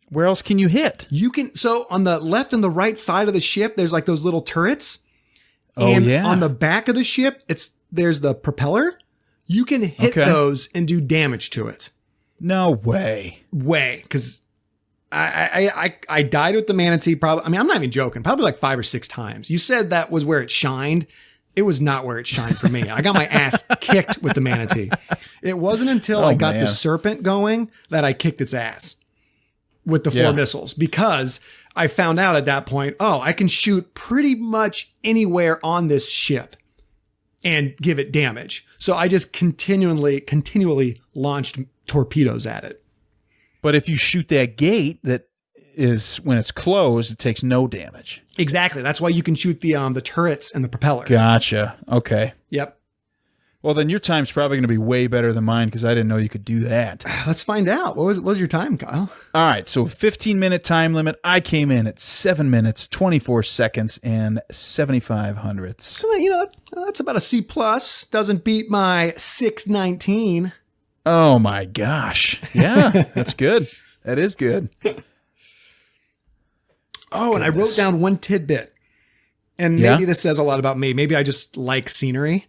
Where else can you hit? So on the left and the right side of the ship, there's like those little turrets. Oh, and yeah. on the back of the ship, there's the propeller. You can hit those and do damage to it. No way. Because I died with the manatee probably. I mean, I'm not even joking. Probably like 5 or 6 times. You said that was where it shined. It was not where it shined for me. I got my ass kicked with the manatee. It wasn't until I got the serpent going that I kicked its ass with the 4 missiles, because I found out at that point, I can shoot pretty much anywhere on this ship and give it damage. So I just continually launched torpedoes at it. But if you shoot that gate that is when it's closed, it takes no damage. Exactly. That's why you can shoot the turrets and the propeller. Gotcha. Okay. Yep. Well, then your time's probably going to be way better than mine because I didn't know you could do that. Let's find out. What was your time, Kyle? All right. So 15-minute time limit. I came in at 7 minutes, 24 seconds, and 75 hundredths. That's about a C+. Doesn't beat my 6:19. Oh, my gosh. Yeah, that's good. That is good. Oh, and I wrote down one tidbit. And maybe this says a lot about me. Maybe I just like scenery.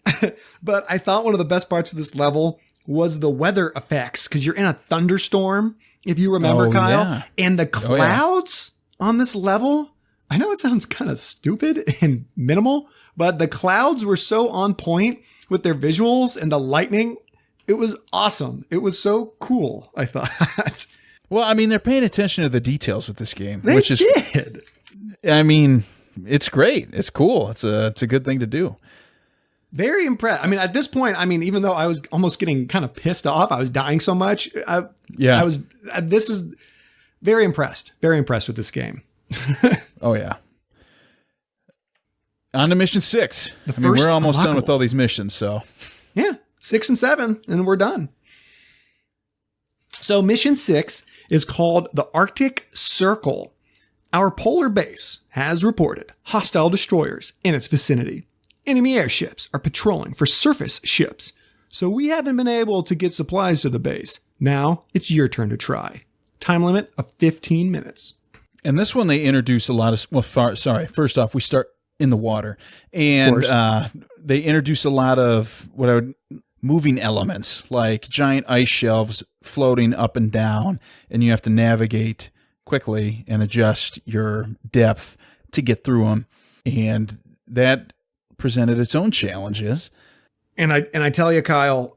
But I thought one of the best parts of this level was the weather effects, because you're in a thunderstorm, if you remember, Kyle. Yeah. And the clouds on this level, I know it sounds kind of stupid and minimal, but the clouds were so on point with their visuals and the lightning. It was awesome. It was so cool, I thought. Well, I mean, they're paying attention to the details with this game, They did. I mean, it's great. It's cool. It's a good thing to do. Very impressed. I mean, at this point, even though I was almost getting kind of pissed off, I was dying so much. This is very impressed. Very impressed with this game. Oh, yeah. On to mission 6. We're almost done with all these missions, so. Yeah, 6 and 7, and we're done. So mission 6 is called the Arctic Circle. Our polar base has reported hostile destroyers in its vicinity. Enemy airships are patrolling for surface ships, so we haven't been able to get supplies to the base. Now it's your turn to try. Time limit of 15 minutes. And this one they introduce a lot of, first off, we start in the water. And they introduce a lot of moving elements, like giant ice shelves floating up and down, and you have to navigate quickly and adjust your depth to get through them. And that presented its own challenges. And I tell you, Kyle,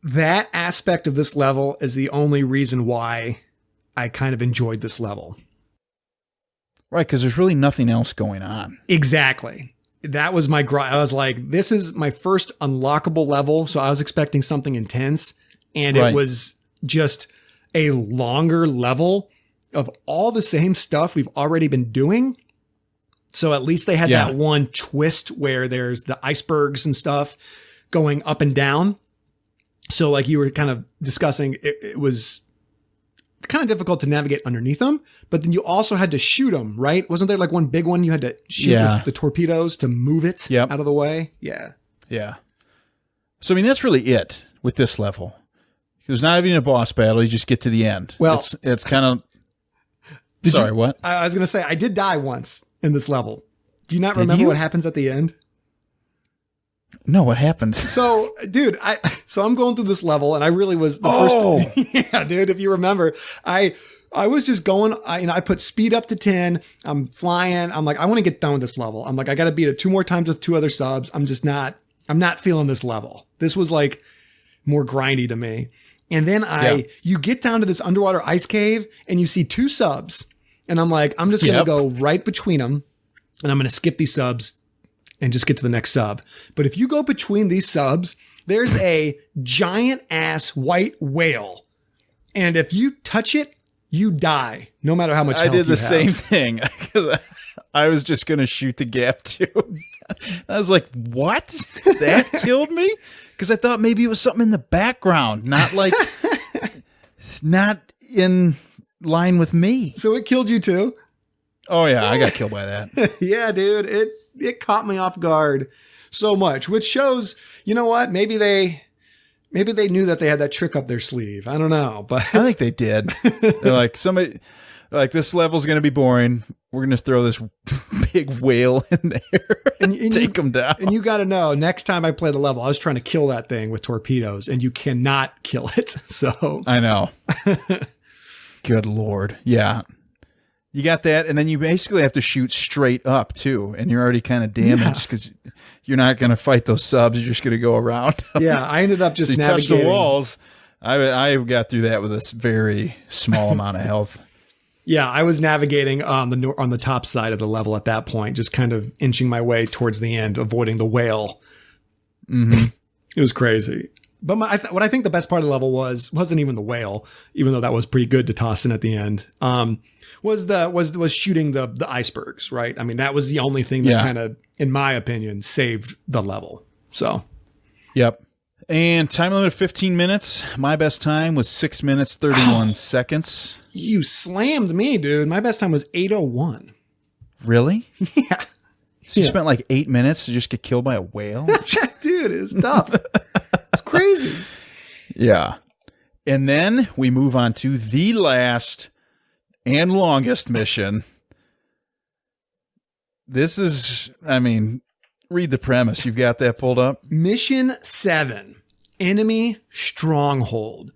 that aspect of this level is the only reason why I kind of enjoyed this level. Right, because there's really nothing else going on. Exactly. That was my gripe. I was like, this is my first unlockable level, so I was expecting something intense, and it was just a longer level of all the same stuff we've already been doing. So at least they had that one twist where there's the icebergs and stuff going up and down. So like you were kind of discussing, it was kind of difficult to navigate underneath them, but then you also had to shoot them, right? Wasn't there like one big one you had to shoot with the torpedoes to move it out of the way? Yeah. Yeah. So, I mean, that's really it with this level. There's not even a boss battle. You just get to the end. Well, it's kind of... what? I was going to say, I did die once in this level. Do you not remember what happens at the end? No, what happens? So, dude, I'm going through this level, and I really was the first. Yeah, dude, if you remember, I was just going. I put speed up to 10. I'm flying. I'm like, I want to get done with this level. I'm like, I got to beat it 2 more times with 2 other subs. I'm not feeling this level. This was like more grindy to me. And then you get down to this underwater ice cave, and you see 2 subs. And I'm like, I'm just going to go right between them, and I'm going to skip these subs and just get to the next sub. But if you go between these subs, there's a giant ass white whale. And if you touch it, you die, no matter how much health you have. I did the same thing. I was just going to shoot the gap too. I was like, what? That killed me? Because I thought maybe it was something in the background, not in line with me. So it killed you too? Oh yeah, I got killed by that. Yeah, dude. It caught me off guard so much, which shows, you know what? Maybe they knew that they had that trick up their sleeve. I don't know, but I think they did. They're like, this level's going to be boring. We're going to throw this big whale in there and take them down. And you got to know, next time I play the level, I was trying to kill that thing with torpedoes, and you cannot kill it. So I know. Good Lord. Yeah. You got that, and then you basically have to shoot straight up, too, and you're already kind of damaged because you're not going to fight those subs. You're just going to go around. Yeah, I ended up just navigating. Touch the walls. I got through that with this very small amount of health. Yeah, I was navigating on the top side of the level at that point, just kind of inching my way towards the end, avoiding the whale. Mm-hmm. It was crazy. But what I think the best part of the level wasn't even the whale, even though that was pretty good to toss in at the end. Was shooting the icebergs, right? I mean, that was the only thing that kind of, in my opinion, saved the level. So, yep. And time limit of 15 minutes. My best time was 6 minutes, 31 seconds. You slammed me, dude. My best time was 8:01. Really? Yeah. So you spent like 8 minutes to just get killed by a whale? Dude, it's tough. It's crazy. Yeah. And then we move on to the last and longest mission. This is, read the premise. You've got that pulled up? Mission 7, Enemy Stronghold.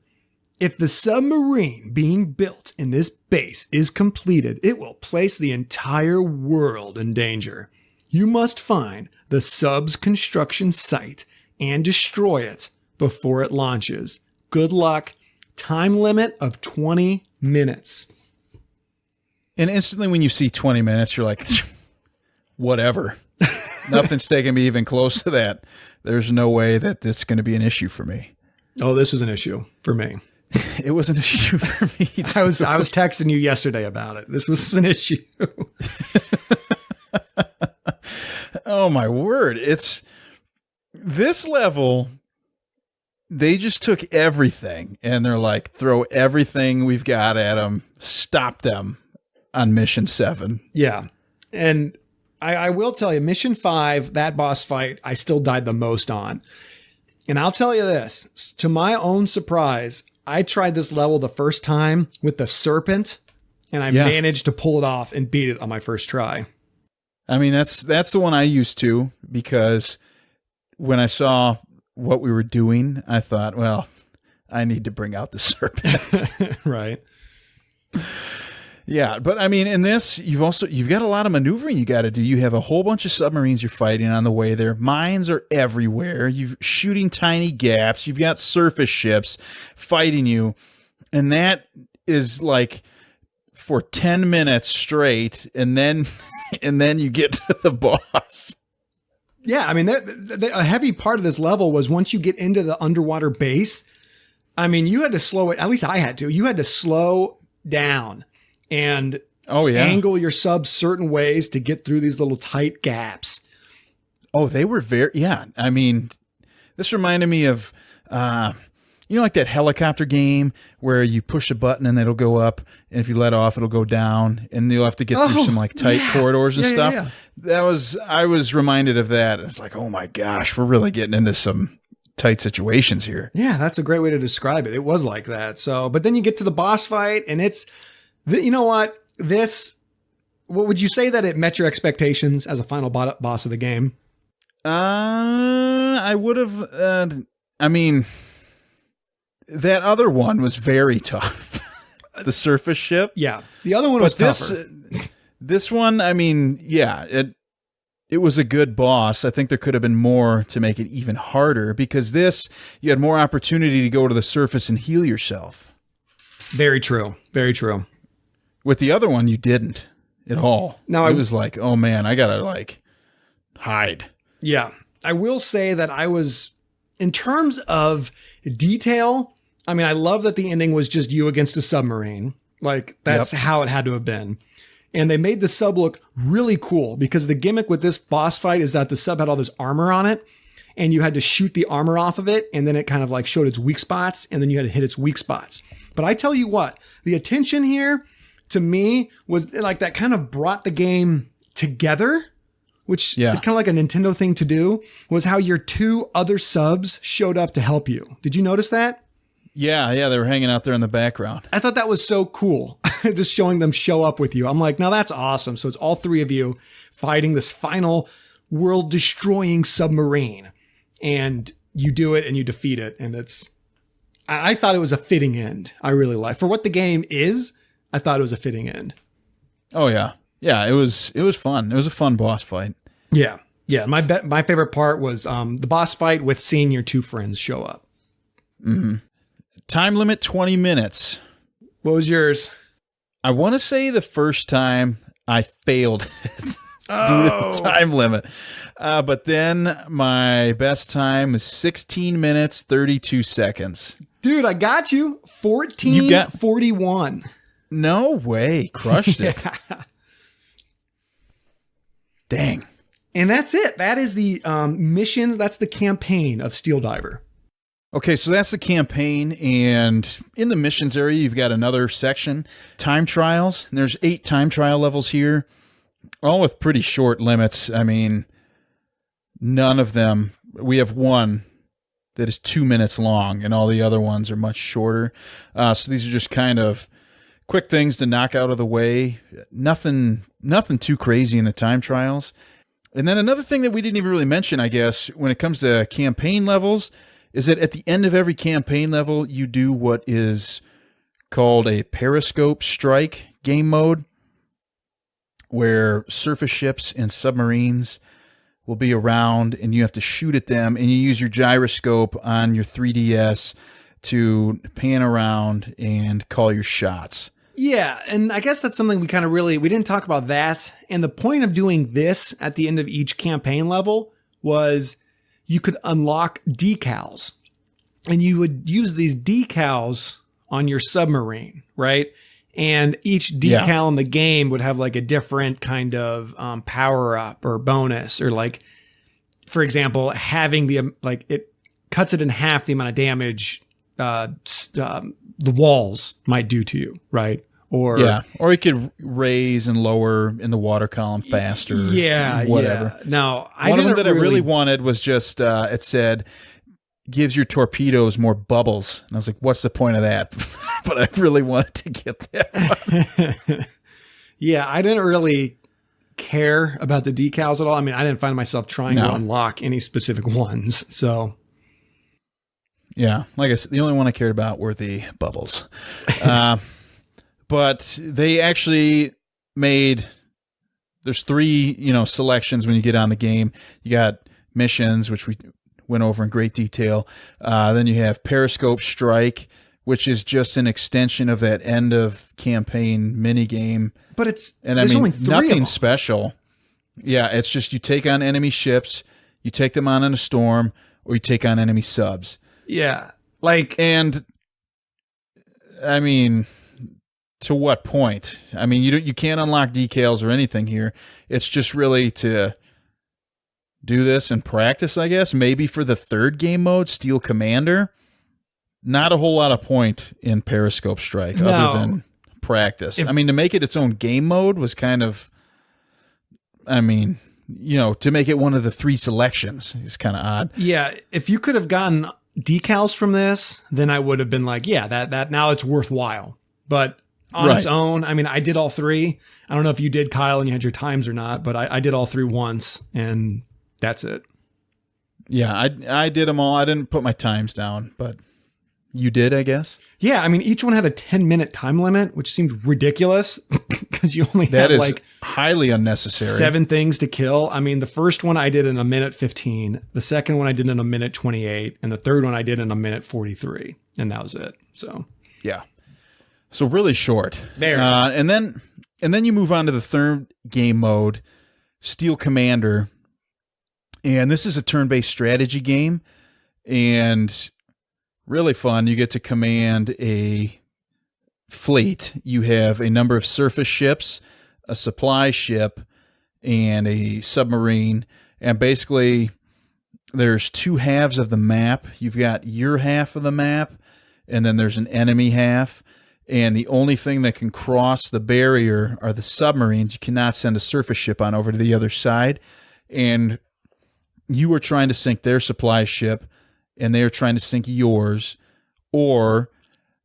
If the submarine being built in this base is completed, it will place the entire world in danger. You must find the sub's construction site and destroy it before it launches. Good luck. Time limit of 20 minutes. And instantly when you see 20 minutes, you're like, whatever. Nothing's taking me even close to that. There's no way that this is going to be an issue for me. Oh, this was an issue for me. It was an issue for me too. I was texting you yesterday about it. This was an issue. Oh my word. It's this level. They just took everything and they're like, throw everything we've got at them, stop them on mission 7. Yeah. And I will tell you, mission 5, that boss fight, I still died the most on. And I'll tell you this, to my own surprise, I tried this level the first time with the serpent, and I managed to pull it off and beat it on my first try. I mean, that's the one I used to, because when I saw what we were doing, I thought, well, I need to bring out the serpent. Right. Yeah, but I mean, in this, you've got a lot of maneuvering you got to do. You have a whole bunch of submarines you're fighting on the way there. Mines are everywhere. You're shooting tiny gaps. You've got surface ships fighting you. And that is like for 10 minutes straight. And then you get to the boss. Yeah, I mean, a heavy part of this level was once you get into the underwater base, I mean, you had to slow it. At least I had to. You had to slow down and angle your subs certain ways to get through these little tight gaps. Oh, they were I mean, this reminded me of, like that helicopter game where you push a button and it'll go up, and if you let off, it'll go down, and you'll have to get through some like tight corridors and stuff. Yeah. I was reminded of that. It's like, oh my gosh, we're really getting into some tight situations here. Yeah, that's a great way to describe it. It was like that. So, but then you get to the boss fight, and it's, you know what? What would you say that it met your expectations as a final boss of the game? I would have, that other one was very tough. The surface ship. Yeah. The other one was tougher. This one, it was a good boss. I think there could have been more to make it even harder, because you had more opportunity to go to the surface and heal yourself. Very true. Very true. With the other one, you didn't at all. No, it was like, oh man, I gotta like hide. Yeah. I will say that I was, in terms of detail, I mean, I love that the ending was just you against a submarine. Like, that's how it had to have been. And they made the sub look really cool because the gimmick with this boss fight is that the sub had all this armor on it and you had to shoot the armor off of it. And then it kind of like showed its weak spots and then you had to hit its weak spots. But I tell you what, the attention here to me was like that kind of brought the game together, which is kind of like a Nintendo thing to do, was how your two other subs showed up to help you. Did you notice that? Yeah, they were hanging out there in the background. I thought that was so cool, just showing them show up with you. I'm like, now that's awesome. So it's all three of you fighting this final world-destroying submarine. And you do it and you defeat it. And I thought it was a fitting end. I really like. For what the game is, I thought it was a fitting end. Oh, yeah. Yeah, it was fun. It was a fun boss fight. Yeah. Yeah. My favorite part was the boss fight with seeing your two friends show up. Mm-hmm. Time limit 20 minutes. What was yours? I want to say the first time I failed it due to the time limit. But then my best time was 16 minutes, 32 seconds. Dude, I got you. 14:41. No way. Crushed it. Dang. And that's it. That is the missions. That's the campaign of Steel Diver. Okay, so that's the campaign. And in the missions area, you've got another section, time trials. And there's 8 time trial levels here, all with pretty short limits. I mean, none of them. We have one that is 2 minutes long, and all the other ones are much shorter. So these are just kind of quick things to knock out of the way. Nothing too crazy in the time trials. And then another thing that we didn't even really mention, I guess, when it comes to campaign levels, is that at the end of every campaign level, you do what is called a periscope strike game mode, where surface ships and submarines will be around and you have to shoot at them, and you use your gyroscope on your 3DS to pan around and call your shots. Yeah, and I guess that's something we kind of we didn't talk about that. And the point of doing this at the end of each campaign level was you could unlock decals. And you would use these decals on your submarine, right? And each decal in the game would have like a different kind of power up or bonus, or like, for example, having it cuts it in half the amount of damage the walls might do to you, right? Or you could raise and lower in the water column faster. Yeah, whatever. Yeah. Now, one of them that I really wanted was just it said gives your torpedoes more bubbles, and I was like, what's the point of that? But I really wanted to get that. Yeah, I didn't really care about the decals at all. I mean, I didn't find myself trying to unlock any specific ones. So, yeah, like I said, the only one I cared about were the bubbles. But they actually made, there's 3, selections when you get on the game. You got missions, which we went over in great detail. Then you have Periscope Strike, which is just an extension of that end of campaign mini game. But there's only 3 nothing special. Yeah, it's just you take on enemy ships, you take them on in a storm, or you take on enemy subs. Yeah, and I mean, to what point? I mean, you can't unlock decals or anything here. It's just really to do this and practice, I guess. Maybe for the 3rd game mode, Steel Commander. Not a whole lot of point in Periscope Strike other than practice. To make it its own game mode was kind of, to make it one of the 3 selections is kind of odd. Yeah, if you could have gotten decals from this, then I would have been like, yeah, that now it's worthwhile. But on its own, I did all 3. I don't know if you did, Kyle, and you had your times or not, but I did all 3 once, and that's it. Yeah, I did them all. I didn't put my times down, but you did, I guess. Yeah, each one had a 10-minute time limit, which seemed ridiculous because you only had highly unnecessary. 7 things to kill. The first one I did in 1:15. The second one I did in 1:28, and the third one I did in 1:43, and that was it. So yeah. So really short. Very. And then you move on to the third game mode, Steel Commander. And this is a turn-based strategy game. And really fun. You get to command a fleet. You have a number of surface ships, a supply ship, and a submarine. And basically, there's two halves of the map. You've got your half of the map, and then there's an enemy half. And the only thing that can cross the barrier are the submarines. You cannot send a surface ship on over to the other side. And you are trying to sink their supply ship, and they are trying to sink yours. Or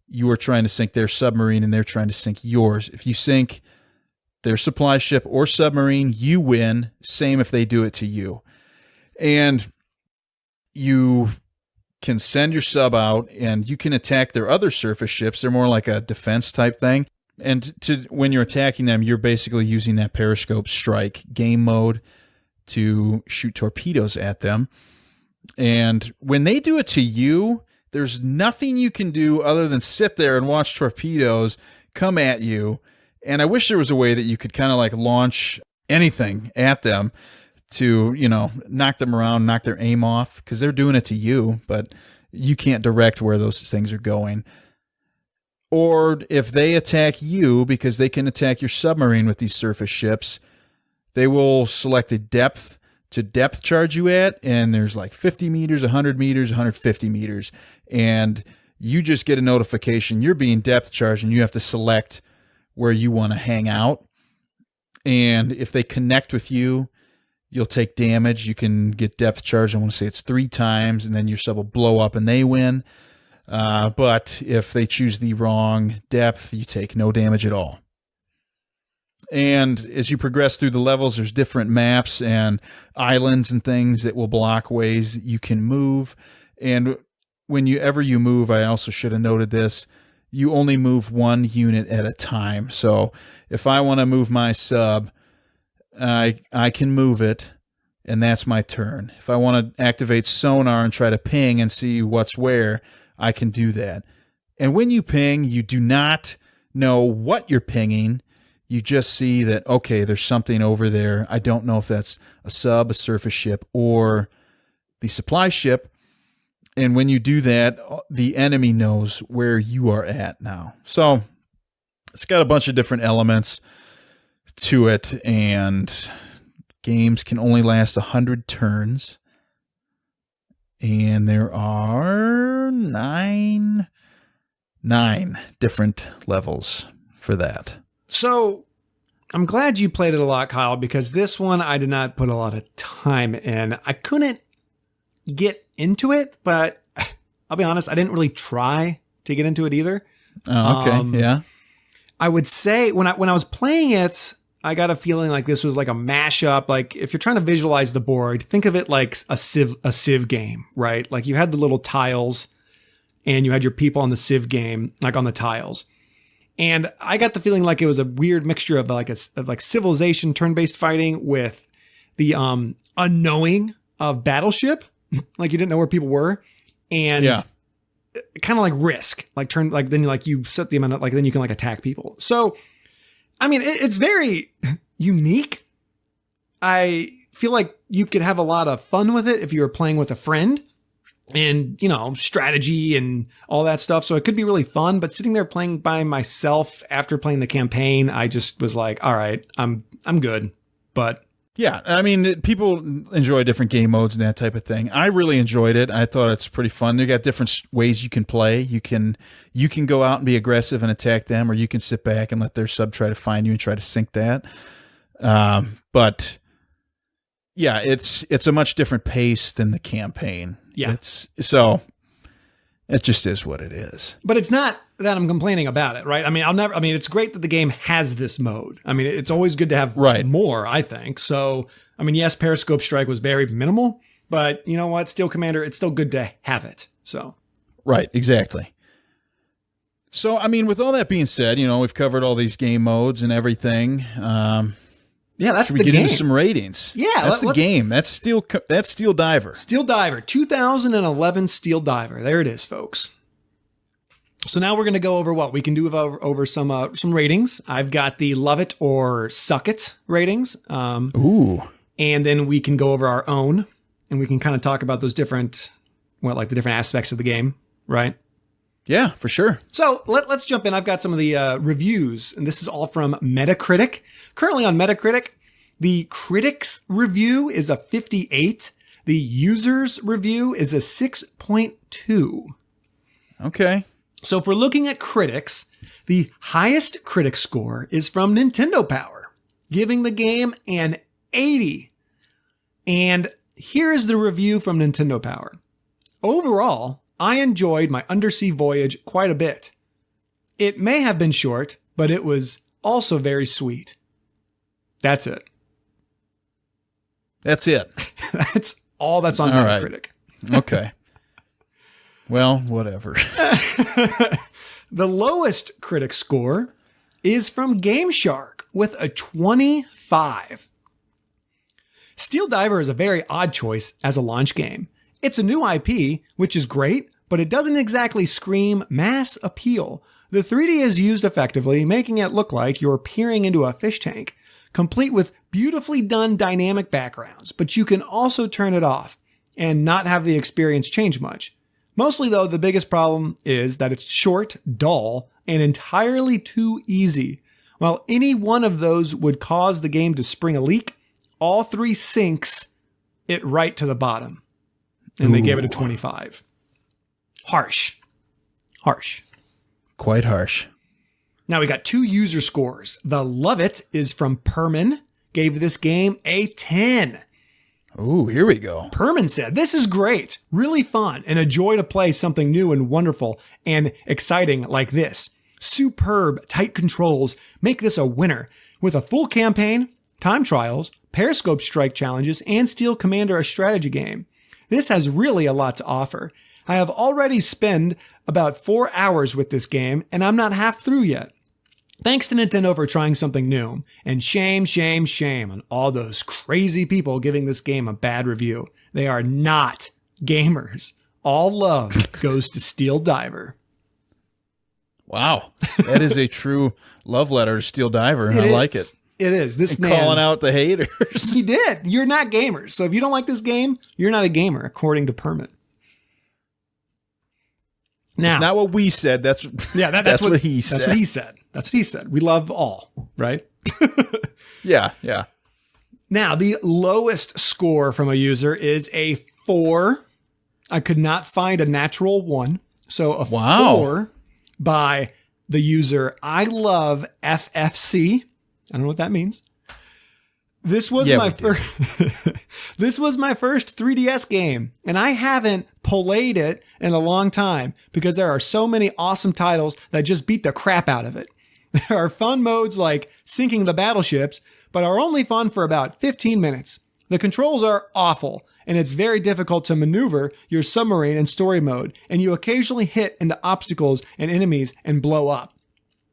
you are trying to sink their submarine, and they're trying to sink yours. If you sink their supply ship or submarine, you win. Same if they do it to you. And you can send your sub out, and you can attack their other surface ships. They're more like a defense type thing. And when you're attacking them, you're basically using that periscope strike game mode to shoot torpedoes at them. And when they do it to you, there's nothing you can do other than sit there and watch torpedoes come at you. And I wish there was a way that you could kind of like launch anything at them to, knock them around, knock their aim off, because they're doing it to you, but you can't direct where those things are going. Or if they attack you, because they can attack your submarine with these surface ships, they will select a depth to depth charge you at, and there's like 50 meters, 100 meters, 150 meters, and you just get a notification you're being depth charged, and you have to select where you want to hang out. And if they connect with you, you'll take damage. You can get depth charge. I want to say it's 3 times, and then your sub will blow up and they win. But if they choose the wrong depth, you take no damage at all. And as you progress through the levels, there's different maps and islands and things that will block ways that you can move. And whenever you move, I also should have noted this, you only move one unit at a time. So if I want to move my sub, I can move it, and that's my turn. If I want to activate sonar and try to ping and see what's where, I can do that. And when you ping, you do not know what you're pinging. You just see that, okay, there's something over there. I don't know if that's a sub, a surface ship, or the supply ship. And when you do that, the enemy knows where you are at now. So it's got a bunch of different elements to it, and games can only last 100 turns. And there are nine different levels for that. So I'm glad you played it a lot, Kyle, because this one I did not put a lot of time in. I couldn't get into it, but I'll be honest, I didn't really try to get into it either. Oh, okay. Yeah. I would say when I was playing it, I got a feeling like this was like a mashup. Like if you're trying to visualize the board, think of it like a Civ game, right? Like you had the little tiles and you had your people on the Civ game, like on the tiles. And I got the feeling like it was a weird mixture of like Civilization turn-based fighting with the unknowing of Battleship, like you didn't know where people were, and kind of like Risk, then you set the amount of, then you can like attack people. So, I mean, it's very unique. I feel like you could have a lot of fun with it if you were playing with a friend. And, strategy and all that stuff. So it could be really fun, but sitting there playing by myself after playing the campaign, I just was like, all right, I'm good. But yeah, I mean, people enjoy different game modes and that type of thing. I really enjoyed it. I thought it's pretty fun. You got different ways you can play. You can go out and be aggressive and attack them, or you can sit back and let their sub try to find you and try to sink that. But yeah, it's a much different pace than the campaign. Yeah. It just is what it is. But it's not that I'm complaining about it, right? I mean, it's great that the game has this mode. I mean, it's always good to have more, I think. So, I mean, yes, Periscope Strike was very minimal, but you know what? Steel Commander, it's still good to have it. So. Right, exactly. So, I mean, with all that being said, we've covered all these game modes and everything. Yeah, that's the game. Should we get into some ratings? Yeah, that's the game. That's Steel Diver. Steel Diver, 2011 Steel Diver. There it is, folks. So now we're going to go over what we can do over some ratings. I've got the love it or suck it ratings. Ooh. And then we can go over our own, and we can kind of talk about those different, the different aspects of the game, right? Yeah, for sure. So let's jump in. I've got some of the reviews, and this is all from Metacritic. Currently on Metacritic, the critics review is a 58. The users review is a 6.2. Okay. So if we're looking at critics, the highest critic score is from Nintendo Power, giving the game an 80. And here is the review from Nintendo Power. Overall, I enjoyed my undersea voyage quite a bit. It may have been short, but it was also very sweet. That's it. That's it. That's all that's on Metacritic. Right. Okay. Well, whatever. The lowest critic score is from Game Shark with a 25. Steel Diver is a very odd choice as a launch game. It's a new IP, which is great, but it doesn't exactly scream mass appeal. The 3D is used effectively, making it look like you're peering into a fish tank, complete with beautifully done dynamic backgrounds, but you can also turn it off and not have the experience change much. Mostly though, the biggest problem is that it's short, dull, and entirely too easy. While any one of those would cause the game to spring a leak, all three sinks it right to the bottom. And they gave it a 25. Harsh. Quite harsh. Now we got two user scores. The Love It is from Perman. Gave this game a 10. Ooh, here we go. Perman said, "This is great, really fun, and a joy to play something new and wonderful and exciting like this. Superb, tight controls make this a winner. With a full campaign, time trials, Periscope strike challenges, and Steel Commander, a strategy game. This has really a lot to offer. I have already spent about 4 hours with this game, and I'm not half through yet. Thanks to Nintendo for trying something new, and shame on all those crazy people giving this game a bad review. They are not gamers. All love goes to Steel Diver." Wow. That is a true love letter to Steel Diver, and I like it. It is. This man calling out the haters. He did. You're not gamers. So if you don't like this game, you're not a gamer, according to Perman. Now, it's not what we said. That's what he said. That's what he said. That's what he said. We love all, right? Yeah. Now, the lowest score from a user is a 4. I could not find a natural 1. So a 4 by the user I love FFC. I don't know what that means. This was my first This was my first 3DS game, and I haven't played it in a long time because there are so many awesome titles that just beat the crap out of it. There are fun modes like sinking the battleships, but are only fun for about 15 minutes. The controls are awful, and it's very difficult to maneuver your submarine in story mode, and you occasionally hit into obstacles and enemies and blow up.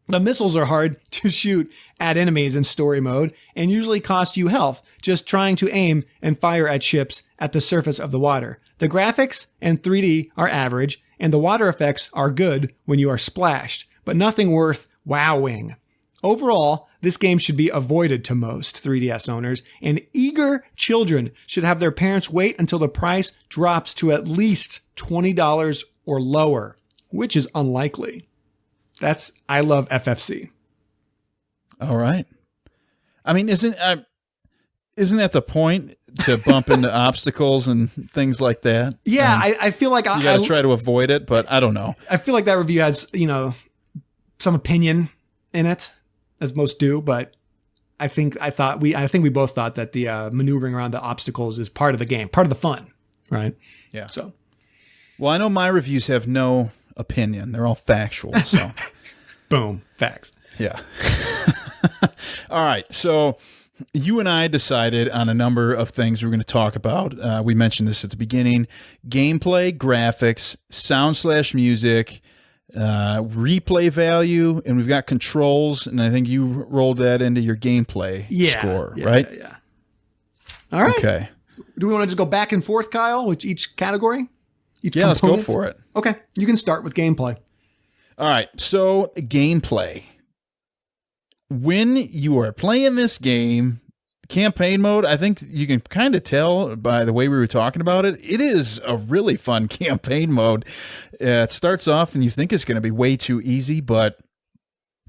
The missiles are hard to shoot at enemies in story mode and usually cost you health just trying to aim and fire at ships at the surface of the water. The graphics and 3D are average, and the water effects are good when you are splashed, but nothing worth wowing. Overall, this game should be avoided to most 3DS owners, and eager children should have their parents wait until the price drops to at least $20 or lower, which is unlikely. That's I love FFC. All right. I mean, isn't that the point, to bump into obstacles and things like that? Yeah, I feel like you got to try to avoid it, but I don't know. I feel like that review has, some opinion in it, as most do, but I think we both thought that the maneuvering around the obstacles is part of the game, part of the fun, right? Yeah. So, well, I know my reviews have no opinion; they're all factual. So, boom, facts. Yeah. All right. So you and I decided on a number of things we're going to talk about. We mentioned this at the beginning: gameplay, graphics, sound/music, replay value, and we've got controls. And I think you rolled that into your gameplay score, right? Yeah. All right. Okay. Do we want to just go back and forth, Kyle, with each category? Let's go for it. Okay. You can start with gameplay. All right, so gameplay. When you are playing this game, campaign mode, I think you can kind of tell by the way we were talking about it. It is a really fun campaign mode. It starts off and you think it's going to be way too easy, but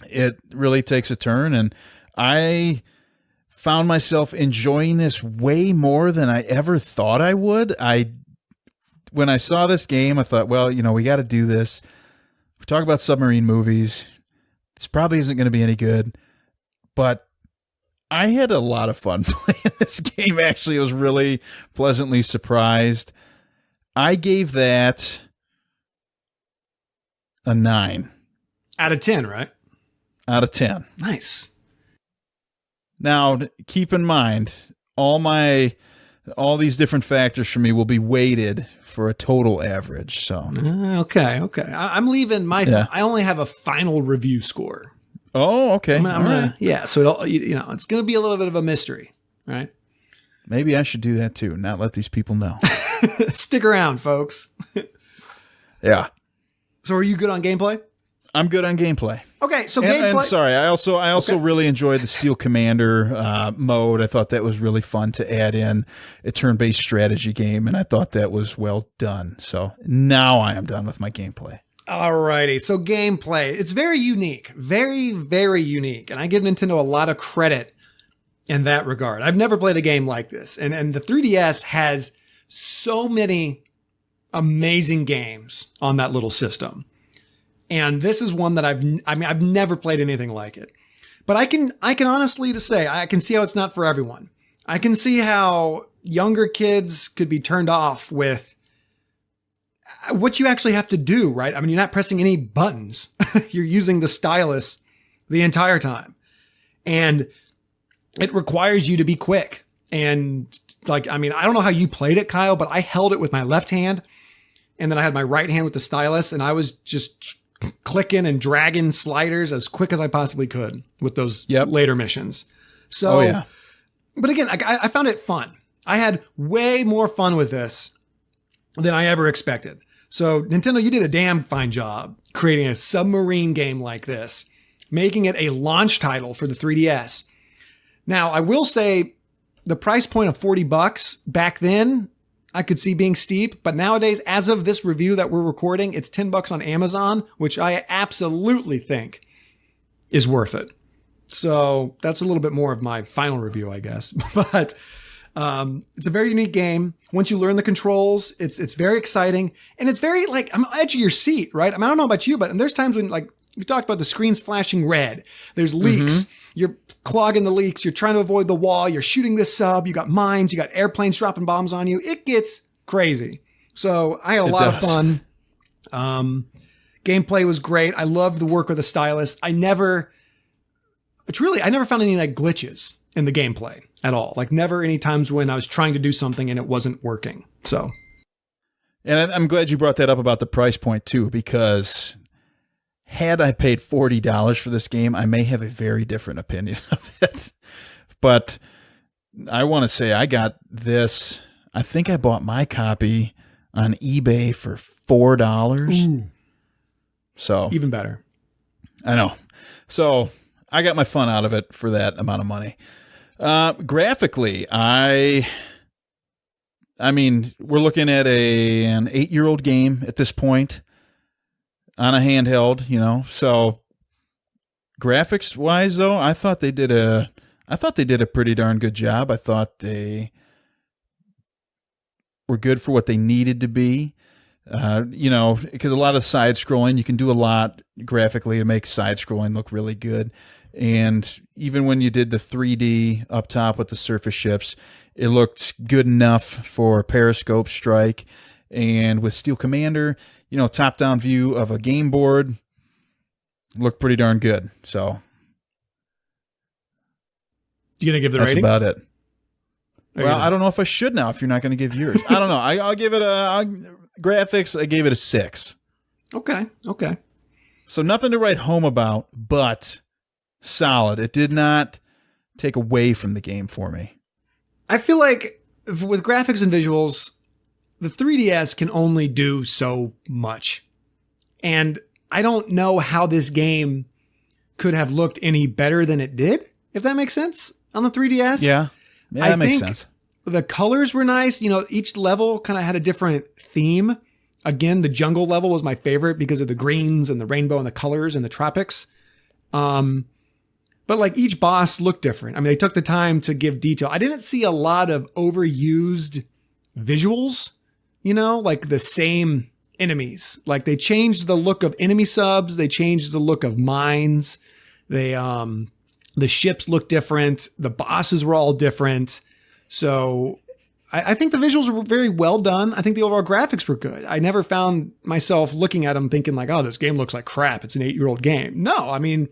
it really takes a turn. And I found myself enjoying this way more than I ever thought I would. When I saw this game, I thought, well, we got to do this. We talk about submarine movies. This probably isn't going to be any good, but I had a lot of fun playing this game. Actually, I was really pleasantly surprised. I gave that a 9. Out of 10, right? Out of 10. Nice. Now, keep in mind, all these different factors for me will be weighted for a total average. So okay. I'm leaving I only have a final review score. Oh, okay. I'm gonna, yeah. So it's going to be a little bit of a mystery, right? Maybe I should do that too. Not let these people know. Stick around, folks. Yeah. So, are you good on gameplay? I'm good on gameplay. Okay, so gameplay. And sorry, I also really enjoyed the Steel Commander mode. I thought that was really fun to add in a turn-based strategy game, and I thought that was well done. So now I am done with my gameplay. Alrighty, so gameplay. It's very unique. Very, very unique. And I give Nintendo a lot of credit in that regard. I've never played a game like this. And the 3DS has so many amazing games on that little system. And this is one that I've never played anything like it. But I can honestly say, I can see how it's not for everyone. I can see how younger kids could be turned off with what you actually have to do, right? I mean, you're not pressing any buttons. You're using the stylus the entire time. And it requires you to be quick. And I don't know how you played it, Kyle, but I held it with my left hand. And then I had my right hand with the stylus. And I was just clicking and dragging sliders as quick as I possibly could with those later missions. So, but again, I found it fun. I had way more fun with this than I ever expected. So Nintendo, you did a damn fine job creating a submarine game like this, making it a launch title for the 3DS. Now, I will say the price point of $40 back then, I could see being steep, but nowadays, as of this review that we're recording, it's $10 on Amazon, which I absolutely think is worth it. So that's a little bit more of my final review, I guess. But it's a very unique game. Once you learn the controls, it's very exciting. And it's very I'm on the edge of your seat, right? I mean, I don't know about you, but there's times when we talked about the screens flashing red. There's leaks. Mm-hmm. You're clogging the leaks. You're trying to avoid the wall. You're shooting this sub. You got mines. You got airplanes dropping bombs on you. It gets crazy. So I had a lot of fun. Gameplay was great. I loved the work of the stylus. I never found any glitches in the gameplay at all. Never any times when I was trying to do something and it wasn't working. So. And I'm glad you brought that up about the price point too, because had I paid $40 for this game, I may have a very different opinion of it. But I want to say I got this. I think I bought my copy on eBay for $4. Ooh. So even better. I know. So I got my fun out of it for that amount of money. Graphically, I mean, we're looking at an 8-year-old game at this point. On a handheld, so graphics wise though, I thought they did a pretty darn good job. I thought they were good for what they needed to be. Because a lot of side scrolling, you can do a lot graphically to make side scrolling look really good. And even when you did the 3D up top with the surface ships, it looked good enough for Periscope Strike. And with Steel Commander, top-down view of a game board looked pretty darn good. So, you gonna give the rating? That's about it. Well, I don't know if I should now. If you're not going to give yours, I don't know. I'll give it graphics. I gave it a 6. Okay. So nothing to write home about, but solid. It did not take away from the game for me. I feel like with graphics and visuals, the 3DS can only do so much. And I don't know how this game could have looked any better than it did, if that makes sense, on the 3DS. Yeah, that makes sense. The colors were nice. Each level kind of had a different theme. Again, the jungle level was my favorite because of the greens and the rainbow and the colors and the tropics. But like each boss looked different. I mean, they took the time to give detail. I didn't see a lot of overused visuals, like the same enemies. Like they changed the look of enemy subs. They changed the look of mines. The ships look different. The bosses were all different. So I think the visuals were very well done. I think the overall graphics were good. I never found myself looking at them thinking like, oh, this game looks like crap. It's an 8-year-old game. No, I mean,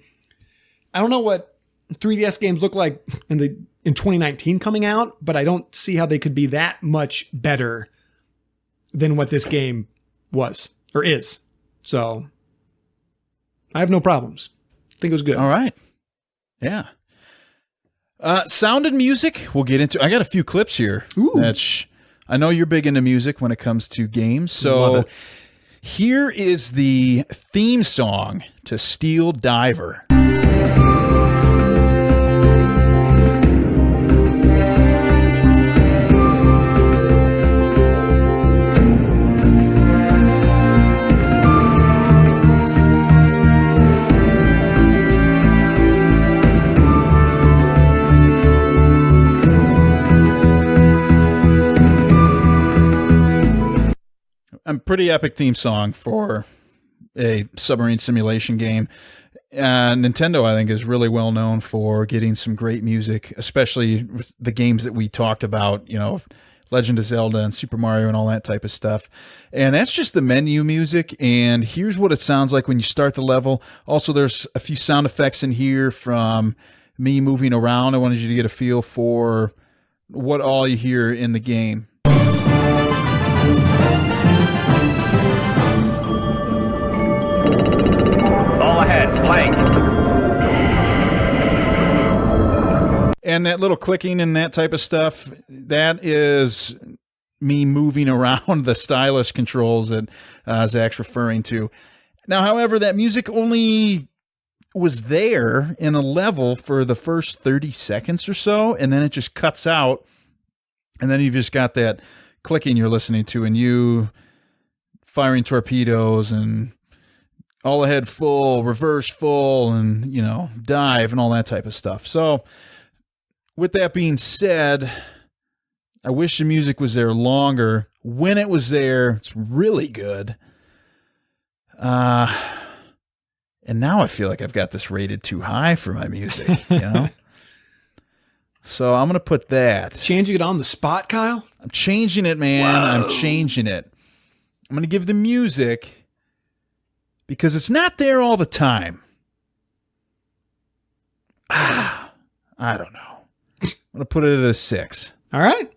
I don't know what 3DS games look like in 2019 coming out, but I don't see how they could be that much better than what this game was or is. So I have no problems. I think it was good. All right. Yeah. Sound and music, we'll get into. I got a few clips here. Ooh. I know you're big into music when it comes to games. So here is the theme song to Steel Diver. A pretty epic theme song for a submarine simulation game. Nintendo, I think, is really well known for getting some great music, especially with the games that we talked about, Legend of Zelda and Super Mario and all that type of stuff. And that's just the menu music. And here's what it sounds like when you start the level. Also, there's a few sound effects in here from me moving around. I wanted you to get a feel for what all you hear in the game. Blank. And that little clicking and that type of stuff, that is me moving around the stylus controls that Zach's referring to. Now, however, that music only was there in a level for the first 30 seconds or so, and then it just cuts out, and then you've just got that clicking you're listening to, and you firing torpedoes and all ahead full, reverse full, and, dive and all that type of stuff. So with that being said, I wish the music was there longer. When it was there, it's really good. And now I feel like I've got this rated too high for my music, So I'm going to put that. Changing it on the spot, Kyle? I'm changing it, man. Whoa. I'm changing it. I'm going to give the music... because it's not there all the time. I don't know. I'm going to put it at a 6. All right.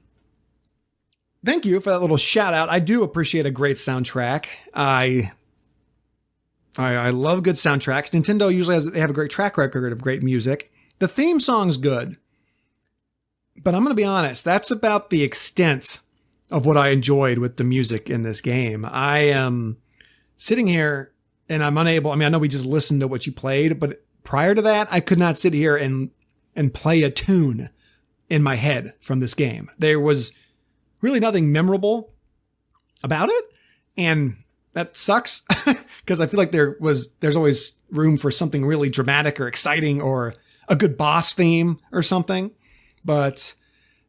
Thank you for that little shout out. I do appreciate a great soundtrack. I love good soundtracks. Nintendo usually they have a great track record of great music. The theme song's good. But I'm going to be honest, that's about the extent of what I enjoyed with the music in this game. I am sitting here and I'm unable. I mean, I know we just listened to what you played, but prior to that, I could not sit here and play a tune in my head from this game. There was really nothing memorable about it, and that sucks because I feel like there's always room for something really dramatic or exciting or a good boss theme or something. But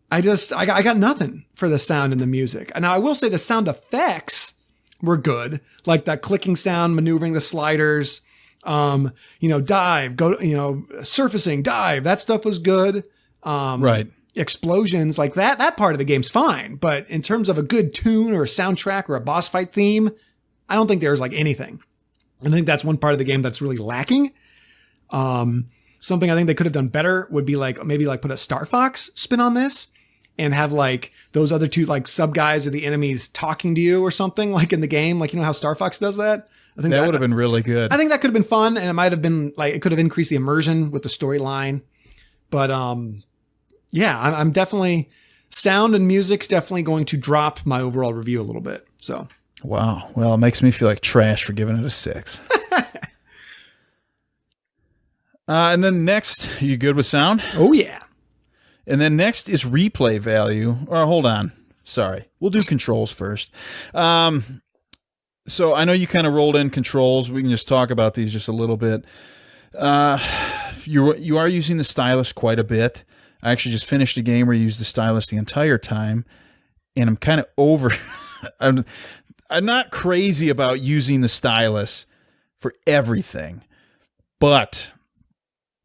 I got nothing for the sound and the music. And now I will say the sound effects were good, like that clicking sound, maneuvering the sliders, dive, go, surfacing, dive. That stuff was good. Right. Explosions like that part of the game's fine. But in terms of a good tune or a soundtrack or a boss fight theme, I don't think there's like anything. I think that's one part of the game that's really lacking. Something I think they could have done better would be maybe put a Star Fox spin on this and have like those other two like sub guys or the enemies talking to you or something like in the game. Like, how Star Fox does that? I think that would have been really good. I think that could have been fun, and it might have been it could have increased the immersion with the storyline. But yeah, I'm definitely, sound and music's definitely going to drop my overall review a little bit. So wow. Well, it makes me feel like trash for giving it a 6. And then next, you good with sound? Oh, yeah. And then next is replay value. Or hold on. Sorry. We'll do controls first. So I know you kind of rolled in controls. We can just talk about these just a little bit. You are using the stylus quite a bit. I actually just finished a game where you used the stylus the entire time, and I'm kind of over. I'm not crazy about using the stylus for everything, but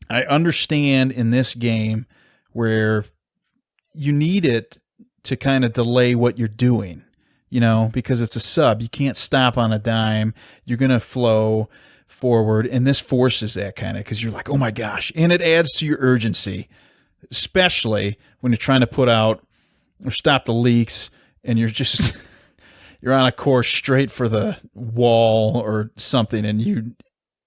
I understand in this game where you need it to kind of delay what you're doing, because it's a sub. You can't stop on a dime. You're going to flow forward, and this forces that kind of, because you're like, oh my gosh, and it adds to your urgency, especially when you're trying to put out or stop the leaks, and you're just you're on a course straight for the wall or something, and you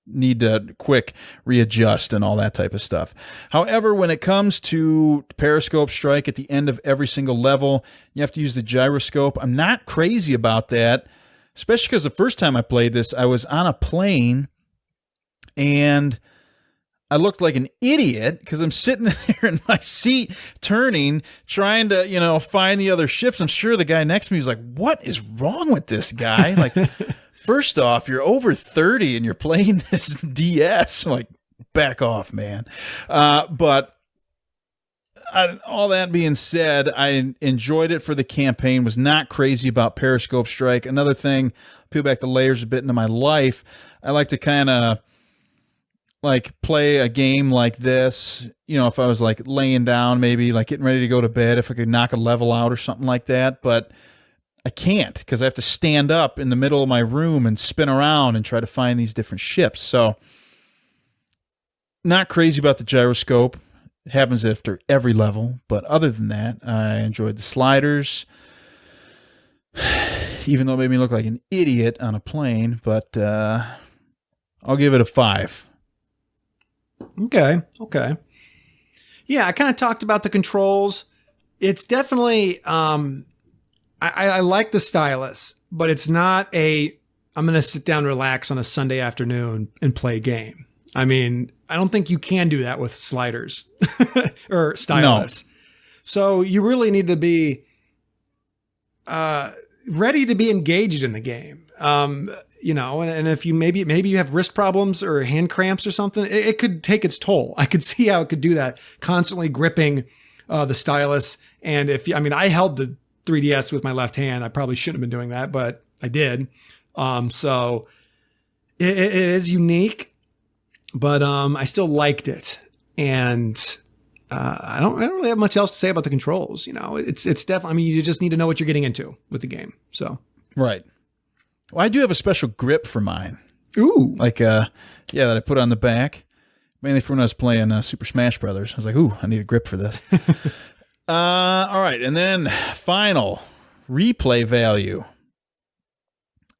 need to quick readjust and all that type of stuff. However, when it comes to periscope strike at the end of every single level, you have to use the gyroscope. I'm not crazy about that, especially because the first time I played this, I was on a plane and I looked like an idiot because I'm sitting there in my seat turning, trying to, find the other ships. I'm sure the guy next to me was like, what is wrong with this guy? Like, first off, you're over 30 and you're playing this DS. I'm like, back off, man. But all that being said, I enjoyed it for the campaign, was not crazy about periscope strike. Another thing, peel back the layers a bit into my life, I like to kind of play a game like this, if I was laying down, maybe getting ready to go to bed, if I could knock a level out or something like that. But I can't because I have to stand up in the middle of my room and spin around and try to find these different ships. So not crazy about the gyroscope. It happens after every level. But other than that, I enjoyed the sliders, even though it made me look like an idiot on a plane. But I'll give it a 5. Okay. Yeah, I kind of talked about the controls. It's definitely... I like the stylus, but it's not I'm going to sit down, relax on a Sunday afternoon and play a game. I mean, I don't think you can do that with sliders or stylus. No. So you really need to be ready to be engaged in the game. And if you maybe you have wrist problems or hand cramps or something, it could take its toll. I could see how it could do that, constantly gripping the stylus. And I held the 3DS with my left hand. I probably shouldn't have been doing that, but I did. So it is unique, but I still liked it. And I don't really have much else to say about the controls. It's definitely, you just need to know what you're getting into with the game. So right. Well, I do have a special grip for mine. Ooh. That I put on the back, mainly for when I was playing Super Smash Brothers. I was like, ooh, I need a grip for this. All right, and then final replay value.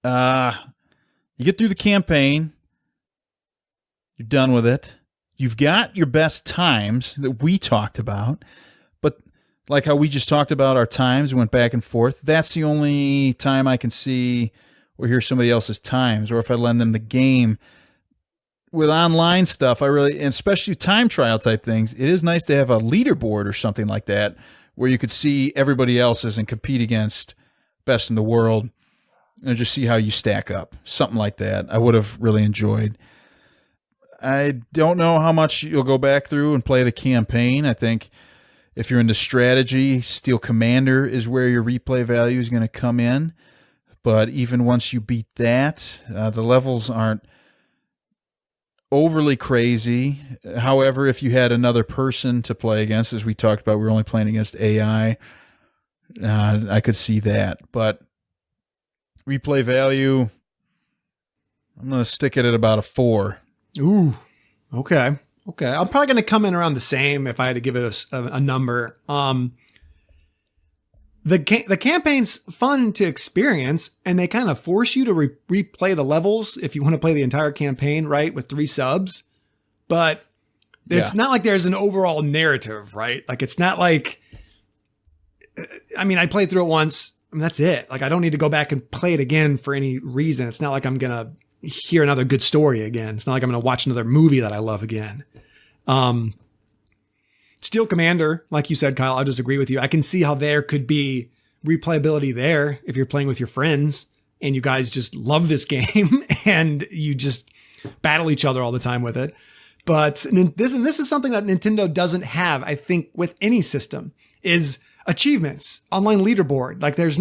You get through the campaign, you're done with it. You've got your best times that we talked about, but like how we just talked about our times, we went back and forth. That's the only time I can see or hear somebody else's times, or if I lend them the game. With online stuff, and especially time trial type things, it is nice to have a leaderboard or something like that where you could see everybody else's and compete against best in the world and just see how you stack up. Something like that I would have really enjoyed. I don't know how much you'll go back through and play the campaign. I think if you're into strategy, Steel Commander is where your replay value is going to come in. But even once you beat that, the levels aren't overly crazy. However, if you had another person to play against, as we talked about, we were only playing against AI, I could see that. But replay value, I'm going to stick it at about a 4. Ooh, okay. I'm probably going to come in around the same if I had to give it a number. The campaign's fun to experience, and they kind of force you to replay the levels if you want to play the entire campaign, right, with 3 subs. But it's not like there's an overall narrative, right? It's not like, I played through it once, and that's it. I don't need to go back and play it again for any reason. It's not like I'm going to hear another good story again. It's not like I'm going to watch another movie that I love again. Steel Commander, like you said, Kyle, I just agree with you. I can see how there could be replayability there if you're playing with your friends and you guys just love this game and you just battle each other all the time with it. But this is something that Nintendo doesn't have, I think, with any system, is achievements, online leaderboard. Like there's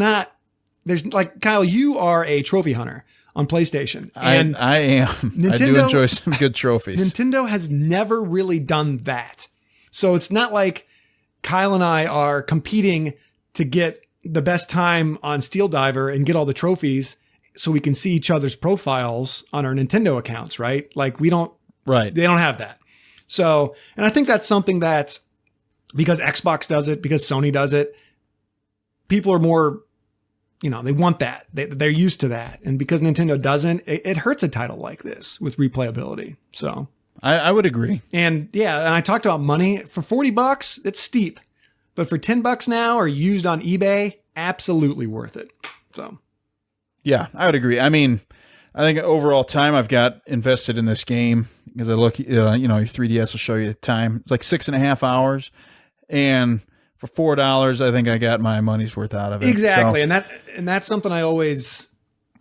like, Kyle, you are a trophy hunter on PlayStation. And I am. I do enjoy some good trophies. Nintendo has never really done that. So it's not like Kyle and I are competing to get the best time on Steel Diver and get all the trophies so we can see each other's profiles on our Nintendo accounts, right? Like they don't have that. So, and I think that's something that, because Xbox does it, because Sony does it, people are more, they want that. They're used to that. And because Nintendo doesn't, it hurts a title like this with replayability. So I would agree. And yeah, and I talked about money. For $40, it's steep. But for $10 now or used on eBay, absolutely worth it. So yeah, I would agree. I mean, I think overall time I've got invested in this game, because I look, your 3DS will show you the time. It's like 6.5 hours. And for $4, I think I got my money's worth out of it. Exactly. So, And that's something I always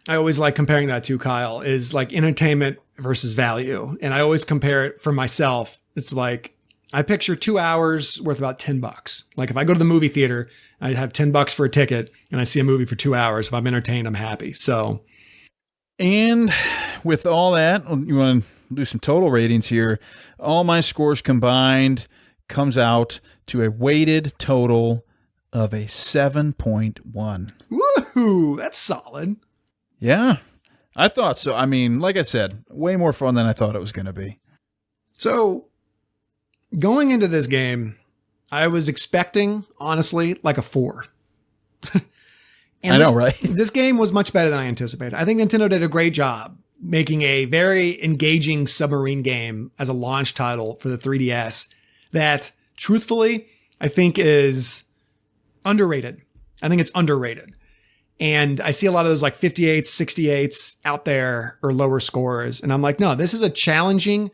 like comparing that to, Kyle, is like entertainment versus value. And I always compare it for myself. It's like, I picture 2 hours worth about $10. Like if I go to the movie theater, I have $10 for a ticket and I see a movie for 2 hours. If I'm entertained, I'm happy. So, and with all that, you want to do some total ratings here. All my scores combined comes out to a weighted total of a 7.1. Woohoo! That's solid. Yeah, I thought so. I mean, like I said, way more fun than I thought it was going to be. So, going into this game, I was expecting, honestly, like a 4. I know, right? This game was much better than I anticipated. I think Nintendo did a great job making a very engaging submarine game as a launch title for the 3DS that, truthfully, I think is underrated. I think it's underrated. And I see a lot of those like 58s, 68s out there or lower scores. And I'm like, no, this is a challenging,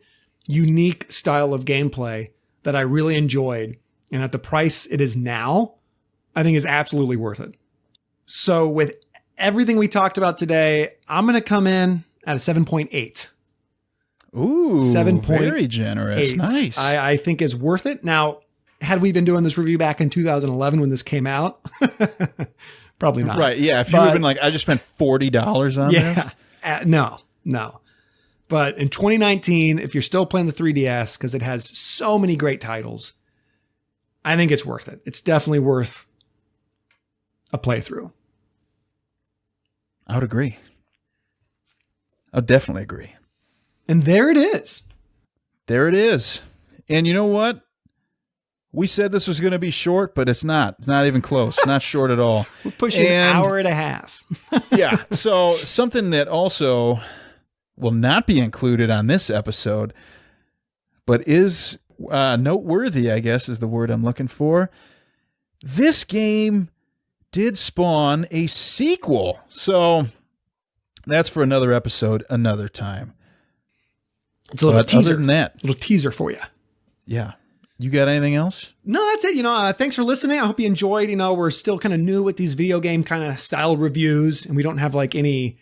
unique style of gameplay that I really enjoyed. And at the price it is now, I think is absolutely worth it. So with everything we talked about today, I'm going to come in at a 7.8. Ooh, 7.8. Very generous. Nice. I think is worth it. Now, had we been doing this review back in 2011 when this came out, probably not. Right. Yeah. If you would have been like, I just spent $40 on this. No. But in 2019, if you're still playing the 3DS, because it has so many great titles, I think it's worth it. It's definitely worth a playthrough. I would agree. I would definitely agree. And there it is. There it is. And you know what? We said this was going to be short, but it's not. It's not even close. Not short at all. We're pushing an hour and a half. Yeah. So something that also will not be included on this episode, but is noteworthy, I guess is the word I'm looking for. This game did spawn a sequel. So that's for another episode, another time. It's a little teaser. Other than that, little teaser for you. Yeah. You got anything else? No, that's it. Thanks for listening. I hope you enjoyed. We're still kind of new with these video game kind of style reviews, and we don't have like any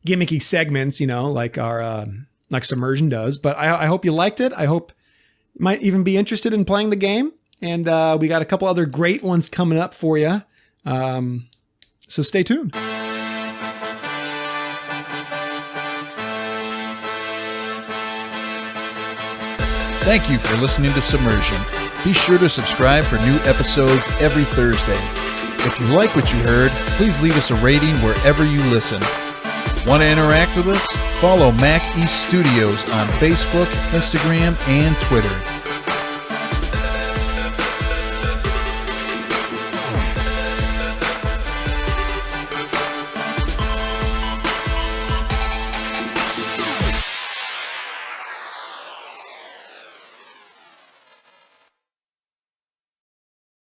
gimmicky segments, like our like Submersion does. But I hope you liked it. I hope you might even be interested in playing the game. And we got a couple other great ones coming up for you. So stay tuned. Thank you for listening to Submersion. Be sure to subscribe for new episodes every Thursday. If you like what you heard, please leave us a rating wherever you listen. Want to interact with us? Follow Mac East Studios on Facebook, Instagram, and Twitter.